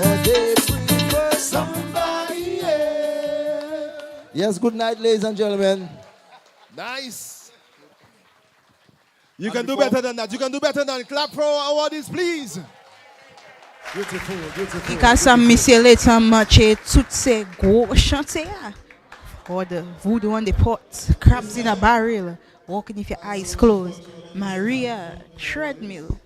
[SPEAKER 12] or they prefer somebody else. Yes, good night, ladies and gentlemen.
[SPEAKER 2] Nice. You can do better than that. You can do better than clap for our awardees, please. Beautiful, beautiful.
[SPEAKER 7] Because monsieur later marché toutes ces gros chantiers. Or the voodoo on the pot, crabs in a barrel, walking with your eyes closed. Maria, treadmill.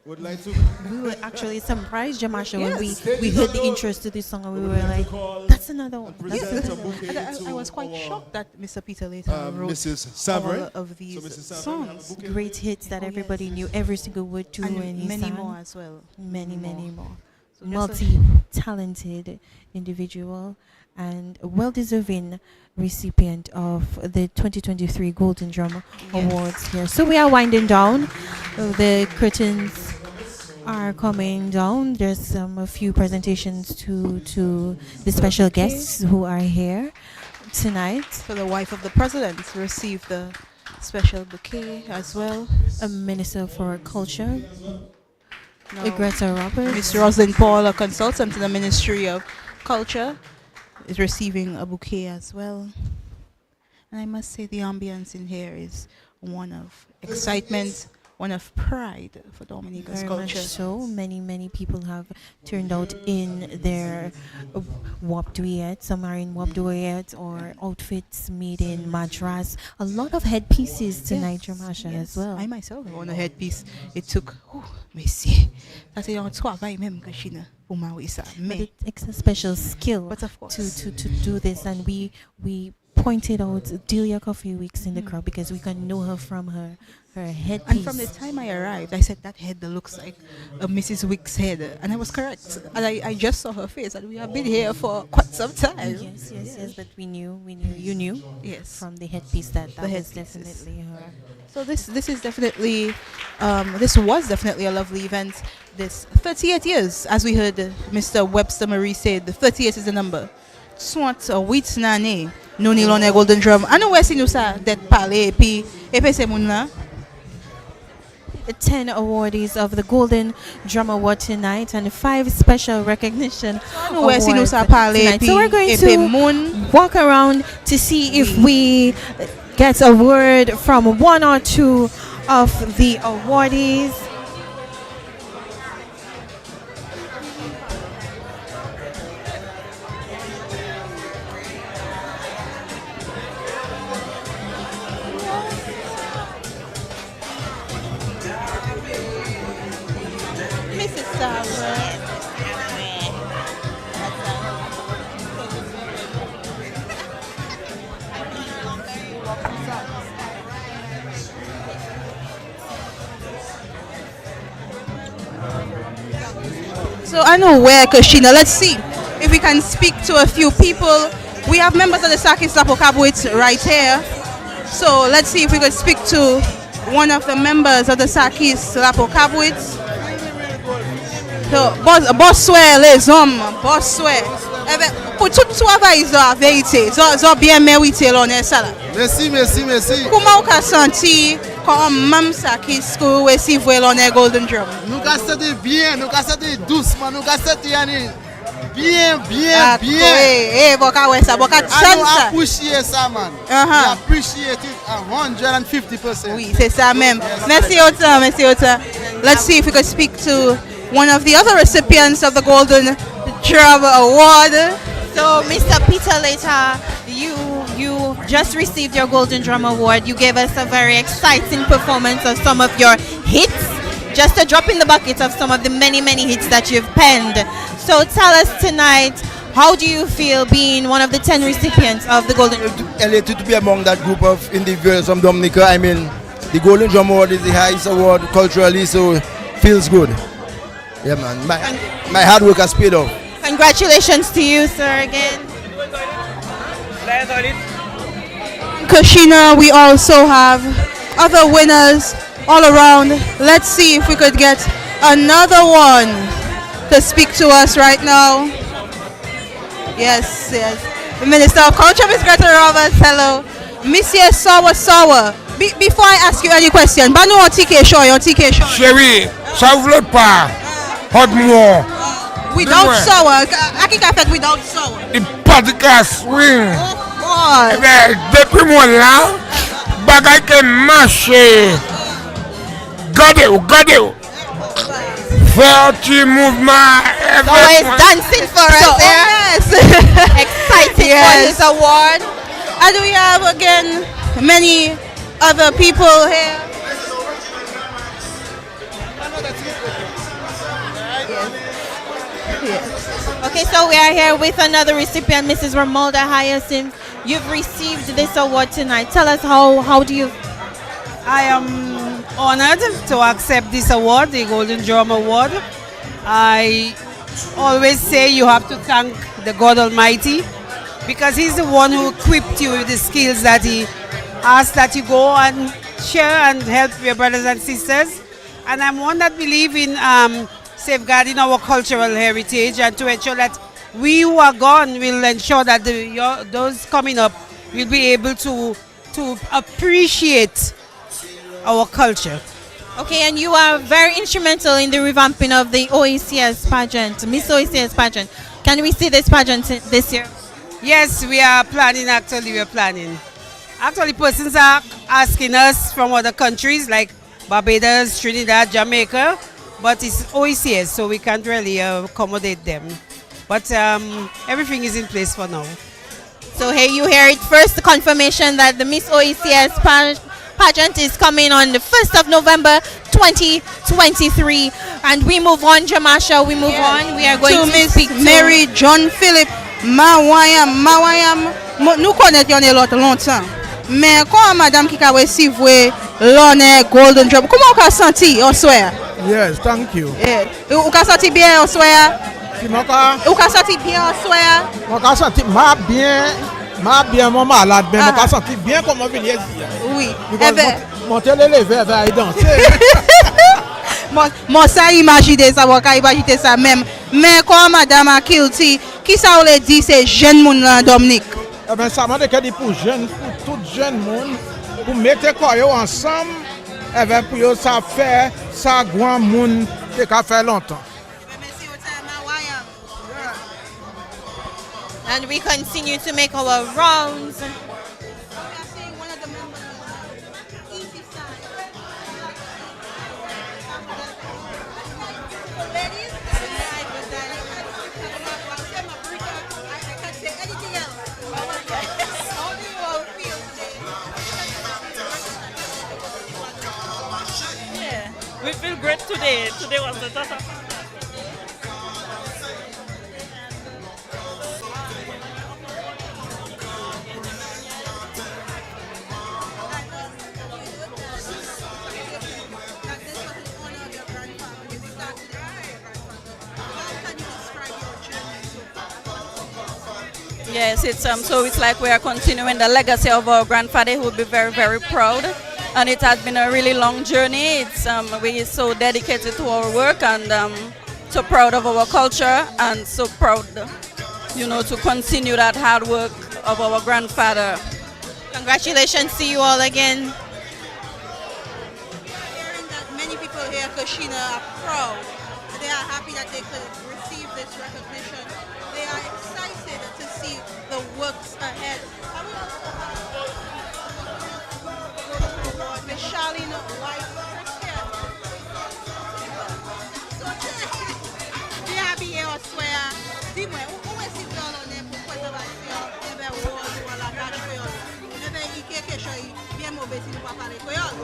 [SPEAKER 2] Would like to.
[SPEAKER 6] We were actually surprised, Jamasha, when
[SPEAKER 7] Yes.
[SPEAKER 6] we heard the intros to this song, and we were like, "That's another one." That's
[SPEAKER 2] present
[SPEAKER 6] another
[SPEAKER 2] a
[SPEAKER 6] one.
[SPEAKER 2] bouquet
[SPEAKER 7] And
[SPEAKER 2] to
[SPEAKER 7] I was quite
[SPEAKER 2] our,
[SPEAKER 7] shocked that Mr. Peter later wrote
[SPEAKER 2] Mrs. Savary.
[SPEAKER 7] all of these
[SPEAKER 2] So Mrs. Savary
[SPEAKER 7] songs.
[SPEAKER 2] has a
[SPEAKER 6] Great hits that everybody knew every single word to, and
[SPEAKER 7] And
[SPEAKER 6] he
[SPEAKER 7] many
[SPEAKER 6] sang.
[SPEAKER 7] more as well.
[SPEAKER 6] Many more.
[SPEAKER 7] So just a-
[SPEAKER 6] Multi-talented individual and a well-deserving recipient of the 2023 Golden Drum Awards here. So we are winding down. The curtains are coming down. There's a few presentations to the special guests who are here tonight.
[SPEAKER 7] So the wife of the president received the special bouquet as well.
[SPEAKER 6] A Minister for Culture,
[SPEAKER 7] Now,
[SPEAKER 6] Greta Roberts.
[SPEAKER 7] Miss Rosalind Paul, a consultant in the Ministry of Culture, is receiving a bouquet as well. And I must say the ambience in here is one of excitement, one of pride for Dominica's
[SPEAKER 6] Very
[SPEAKER 7] culture.
[SPEAKER 6] much so. Many people have turned out in their wapduet. Some are in wapduet or outfits made in Madras. A lot of headpieces tonight, Jamasha, as well.
[SPEAKER 7] I myself own a headpiece. It took, Messi. That's a travail même que je pour ma ça.
[SPEAKER 6] But it's a special skill
[SPEAKER 7] But of course.
[SPEAKER 6] to do this, and we pointed out Delia a few weeks in the crowd because we can know her from her headpiece.
[SPEAKER 7] And from the time I arrived, I said that head looks like a Mrs. Wick's head, and I was correct. And I just saw her face, and we have been here for quite some time.
[SPEAKER 6] Yes, but you knew
[SPEAKER 7] Yes.
[SPEAKER 6] from the headpiece that
[SPEAKER 7] The
[SPEAKER 6] was
[SPEAKER 7] headpieces.
[SPEAKER 6] definitely her.
[SPEAKER 7] So this is definitely, this was definitely a lovely event. This 38 years, as we heard Mr. Webster Marie said, the 38 is the number. Soit wit nane, nous ni l'on est Golden Drum. I know where si nous ça d'être parlé et puis c'est moun là.
[SPEAKER 6] The 10 awardees of the Golden Drum Award tonight and 5 special recognition
[SPEAKER 7] know where si nous
[SPEAKER 6] awards
[SPEAKER 7] ça parlé
[SPEAKER 6] tonight. So we're going
[SPEAKER 7] et puis
[SPEAKER 6] to
[SPEAKER 7] moun.
[SPEAKER 6] walk around to see if we get a word from one or two of the awardees.
[SPEAKER 7] Mrs. Sauer. So I know where Kashina. Let's see if we can speak to a few people. We have members of the Sakis Lapokabwit right here. So let's see if we could speak to one of the members of the Sakis Lapokabwit. So, bonsoir les hommes, bonsoir. Pour tout travail, ils ont vérité, ils ont bien mérité l'honneur ça là.
[SPEAKER 13] Merci.
[SPEAKER 7] Comment vous avez senti quand même Sakis receive l'honneur Golden Drum?
[SPEAKER 13] Nous avons senti bien, nous avons senti doucement, nous avons senti bien.
[SPEAKER 7] Boka ouais ça, boka
[SPEAKER 13] I
[SPEAKER 7] chance ça.
[SPEAKER 13] appreciate ça, man.
[SPEAKER 7] Uh-huh.
[SPEAKER 13] I appreciate it 150%.
[SPEAKER 7] Oui, c'est ça même. Merci autant, merci autant. Let's see if we could speak to one of the other recipients of the Golden Drum Award.
[SPEAKER 6] So, Mr. Peter Later, you just received your Golden Drum Award. You gave us a very exciting performance of some of your hits. Just a drop in the bucket of some of the many hits that you've penned. So tell us tonight, how do you feel being one of the 10 recipients of the Golden Drum?
[SPEAKER 12] Elated to be among that group of individuals from Dominica. I mean, the Golden Drum Award is the highest award culturally, so feels good. Yeah, man. My hard work has paid off.
[SPEAKER 6] Congratulations to you, sir, again.
[SPEAKER 7] Kashina, we also have other winners all around. Let's see if we could get another one to speak to us right now. Yes. The Minister of Culture, Ms. Greta Roberts, hello. Monsieur Sawa. Before I ask you any question, Banu on TK show, your TK show.
[SPEAKER 14] Chérie, ça voulait pas. Hot-moi.
[SPEAKER 7] Without sour, I think I said without sour.
[SPEAKER 14] Le podcast, oui.
[SPEAKER 7] Oh,
[SPEAKER 14] Eh bien, depuis moi là, bagay ke marché. Gade ou. Fais un petit mouvement.
[SPEAKER 6] Always dancing for us there.
[SPEAKER 7] Yes.
[SPEAKER 6] Excited for this award.
[SPEAKER 7] And we have again many other people here.
[SPEAKER 6] Okay, so we are here with another recipient, Mrs. Ramolda Hyacinth. You've received this award tonight. Tell us how do you...
[SPEAKER 15] I am honored to accept this award, the Golden Drum Award. I always say you have to thank the God Almighty because He's the one who equipped you with the skills that He asked that you go and share and help your brothers and sisters. And I'm one that believe in safeguarding our cultural heritage and to ensure that we who are gone will ensure that those coming up will be able to to appreciate our culture.
[SPEAKER 6] Okay, and you are very instrumental in the revamping of the OECS pageant, Miss OECS pageant. Can we see this pageant this year?
[SPEAKER 15] Yes, we are planning, actually, we are planning. Actually, persons are asking us from other countries like Barbados, Trinidad, Jamaica, but it's OECS, so we can't really accommodate them. But everything is in place for now.
[SPEAKER 6] So here you hear it first, the confirmation that the Miss OECS pageant is coming on the 1st of November 2023. And we move on, Jamasha, we move on. We are going to
[SPEAKER 7] Miss
[SPEAKER 6] speak to
[SPEAKER 7] Mary John Philip Mawayam. Nous connaissons yon lot longtemps. Mais quand madame qui a reçu l'honneur Golden Drum, comment vous avez senti au soir?
[SPEAKER 16] Yes, thank you.
[SPEAKER 7] Vous avez senti bien au soir? Vous avez senti bien au soir?
[SPEAKER 16] Je me senti bien, mon malade, mais je me senti bien comme on vient ici.
[SPEAKER 7] Oui.
[SPEAKER 16] Monter les levées et danser.
[SPEAKER 7] Moi, ça imaginer ça, imaginer ça même. Mais quand madame a Kilti, qui ça veut dire c'est jeune monde là Dominique?
[SPEAKER 16] Eh bien, ça m'a dit que pour jeunes, pour tout jeune monde, pour mettre quoi ensemble, eh bien, pour ça faire, ça grand monde, c'est qu'à faire longtemps.
[SPEAKER 6] and we continue to make our rounds.
[SPEAKER 17] We feel great today. Today was the top.
[SPEAKER 18] Yes, it's so it's like we are continuing the legacy of our grandfather, who will be very, very proud. And it has been a really long journey. It's we're so dedicated to our work and so proud of our culture and so proud, to continue that hard work of our grandfather.
[SPEAKER 6] Congratulations to you all again.
[SPEAKER 7] Hearing that many people here, Kashina, are proud. They are happy that they could receive this recognition. They are excited to see the works ahead. Miss Charlene White Christian. Bien habillé au soir. Dis-moi, où est-ce que l'on est pour préservation des awards ou la vache créole? Eh bien, il y a quelque chose bien mauvais si nous ne parlons pas créole.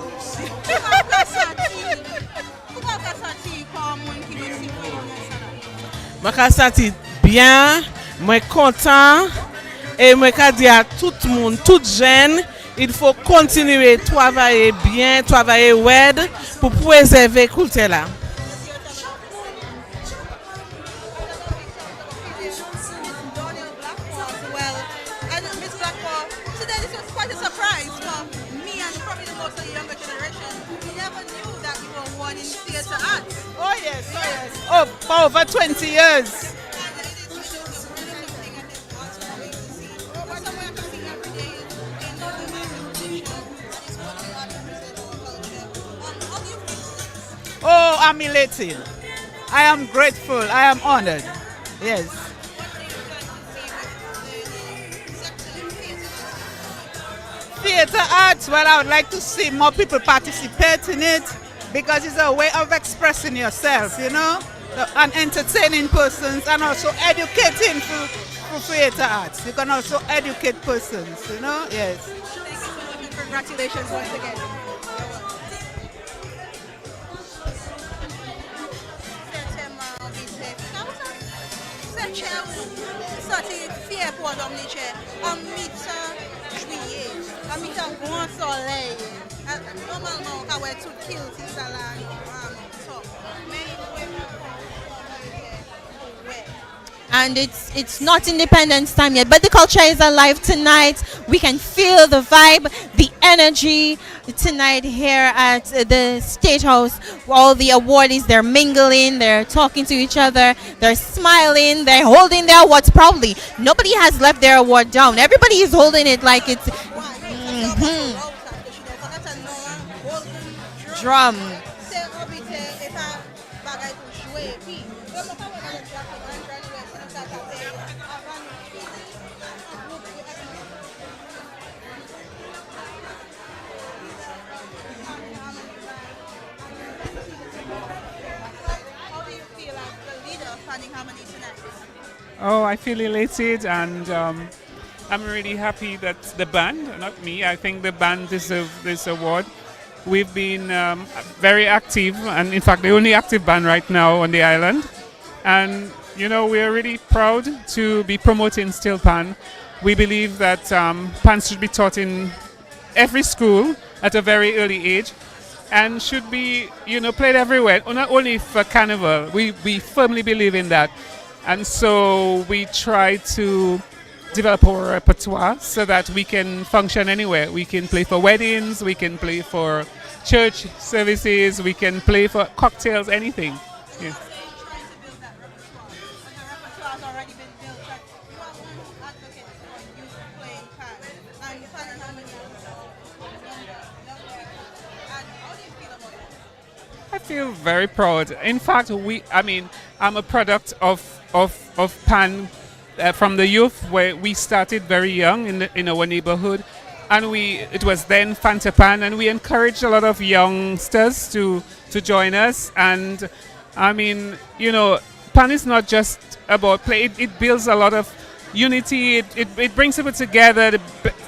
[SPEAKER 7] Comment vous sentez comme monde qui reçoit l'honneur ça?
[SPEAKER 19] Je me sens bien, je suis content et je dis à tout le monde, toute jeune, il faut continuer à travailler bien, travailler wed pour préserver la culture là.
[SPEAKER 7] And Miss Blackmore, today this was quite a surprise for me and probably the most of the younger generation. We never knew that you were one in theatre arts.
[SPEAKER 19] Oh yes, oh yes. Oh, for over 20 years. Oh, I'm elated. I am grateful. I am honored. Yes. Theatre arts, well, I would like to see more people participate in it because it's a way of expressing yourself, and entertaining persons and also educating through theatre arts. You can also educate persons, yes.
[SPEAKER 7] Congratulations once again. Sorti fier pour Dominique en mi-juillet, en mi-temps grand soleil. Normalement, on va tout kill si ça là.
[SPEAKER 6] And it's not Independence time yet, but the culture is alive tonight. We can feel the vibe, the energy tonight here at the State House. All the awardees, they're mingling, they're talking to each other, they're smiling, they're holding their awards proudly. Nobody has left their award down. Everybody is holding it like it's... Drum.
[SPEAKER 20] Oh, I feel elated, and I'm really happy that the band, not me, I think the band deserve this award. We've been very active, and in fact the only active band right now on the island. And you know, we are really proud to be promoting steel pan. We believe that pan should be taught in every school at a very early age, and should be, you know, played everywhere, not only for carnival. We firmly believe in that. And so we try to develop our repertoire so that we can function anywhere. We can play for weddings, we can play for church services, we can play for cocktails, anything. Yeah. I feel very proud. In fact, I'm a product of pan from the youth, where we started very young in our neighborhood, and it was then Fanta Pan, and we encouraged a lot of youngsters to join us. And I mean, you know, pan is not just about play. It builds a lot of unity. It brings people together, the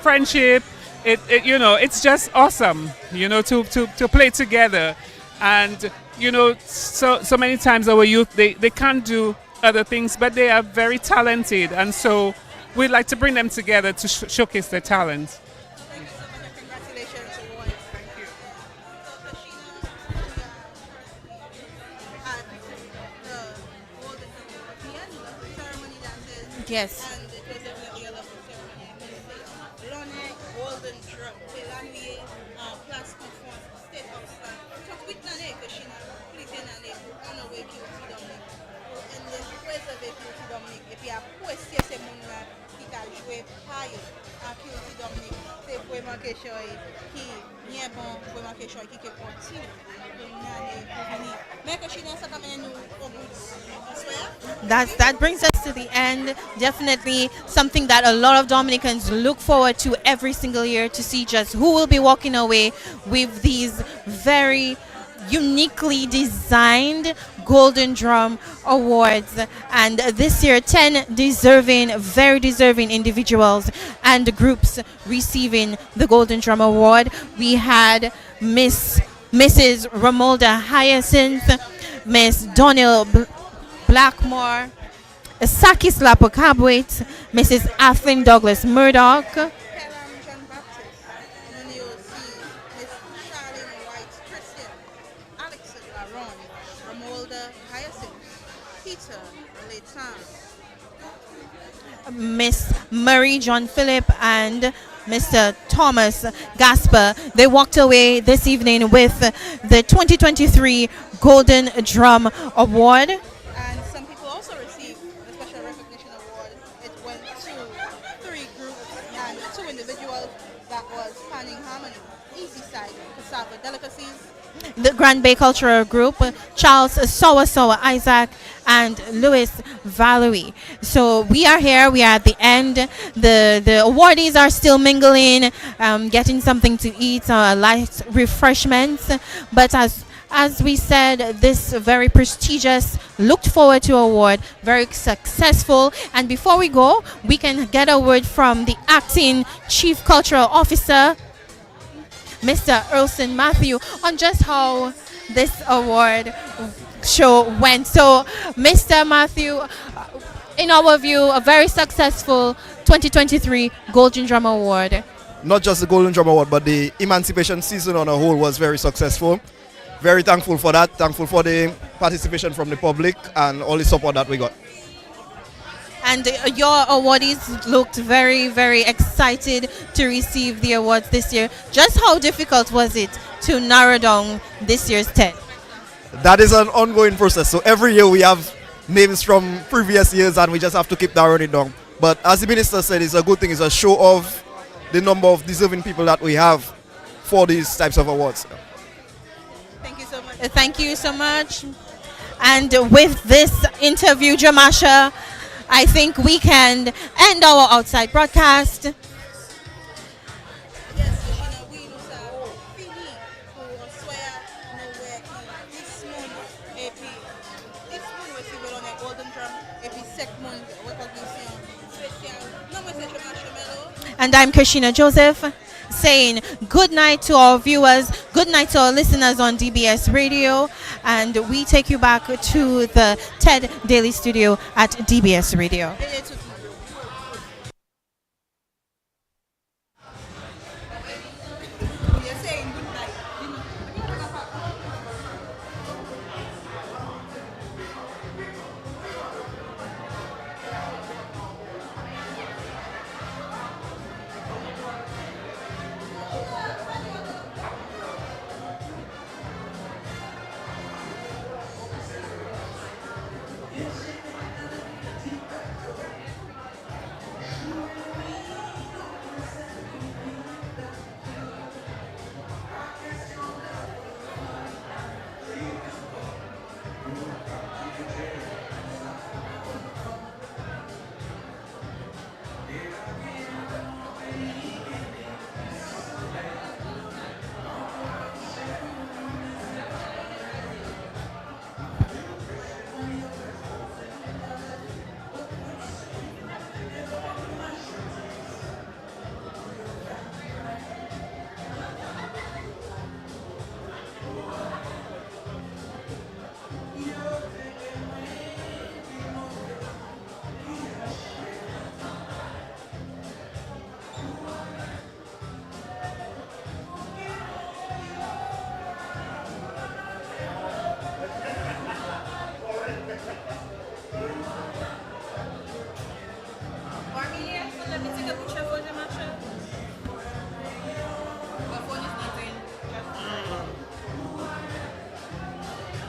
[SPEAKER 20] friendship. You know, it's just awesome. You know, to play together. And you know, so many times our youth, they can't do other things, but they are very talented, and so we'd like to bring them together to showcase their talent.
[SPEAKER 6] Yes. That brings us to the end. Definitely something that a lot of Dominicans look forward to every single year, to see just who will be walking away with these very uniquely designed Golden Drum Awards. And this year, 10 very deserving individuals and groups receiving the Golden Drum Award. We had Mrs. Romolda Hyacinth, Miss Donnell Blackmore, Sakis Lapokabwit, Mrs. Athlin Douglas Murdoch, Miss Marie John Phillip, and Mr. Thomas Gasper. They walked away this evening with the 2023 Golden Drum Award.
[SPEAKER 7] And some people also received the Special Recognition Award. It went to 3 groups and 2 individuals. That was Panning Harmony, Easy Side, Cassava Delicacies,
[SPEAKER 6] the Grand Bay Cultural Group, Charles Sawa Isaac, and Louis Valerie. So we are here, we are at the end. The awardees are still mingling, getting something to eat, light refreshments. But as we said, this very prestigious, looked forward to award, very successful. And before we go, we can get a word from the acting Chief Cultural Officer, Mr. Earlson Matthew, on just how this award show went. So, Mr. Matthew, in our view, a very successful 2023 Golden Drum Award.
[SPEAKER 3] Not just the Golden Drum Award, but the Emancipation season on a whole was very successful. Very thankful for that. Thankful for the participation from the public and all the support that we got.
[SPEAKER 6] And your awardees looked very, very excited to receive the awards this year. Just how difficult was it to narrow down this year's 10?
[SPEAKER 3] That is an ongoing process. So every year we have names from previous years and we just have to keep narrowing it down. But as the minister said, it's a good thing. It's a show of the number of deserving people that we have for these types of awards.
[SPEAKER 6] Thank you so much. And with this interview, Jamasha, I think we can end our outside broadcast. And I'm Krishina Joseph saying good night to our viewers, good night to our listeners on DBS Radio, and we take you back to the TED Daily Studio at DBS Radio.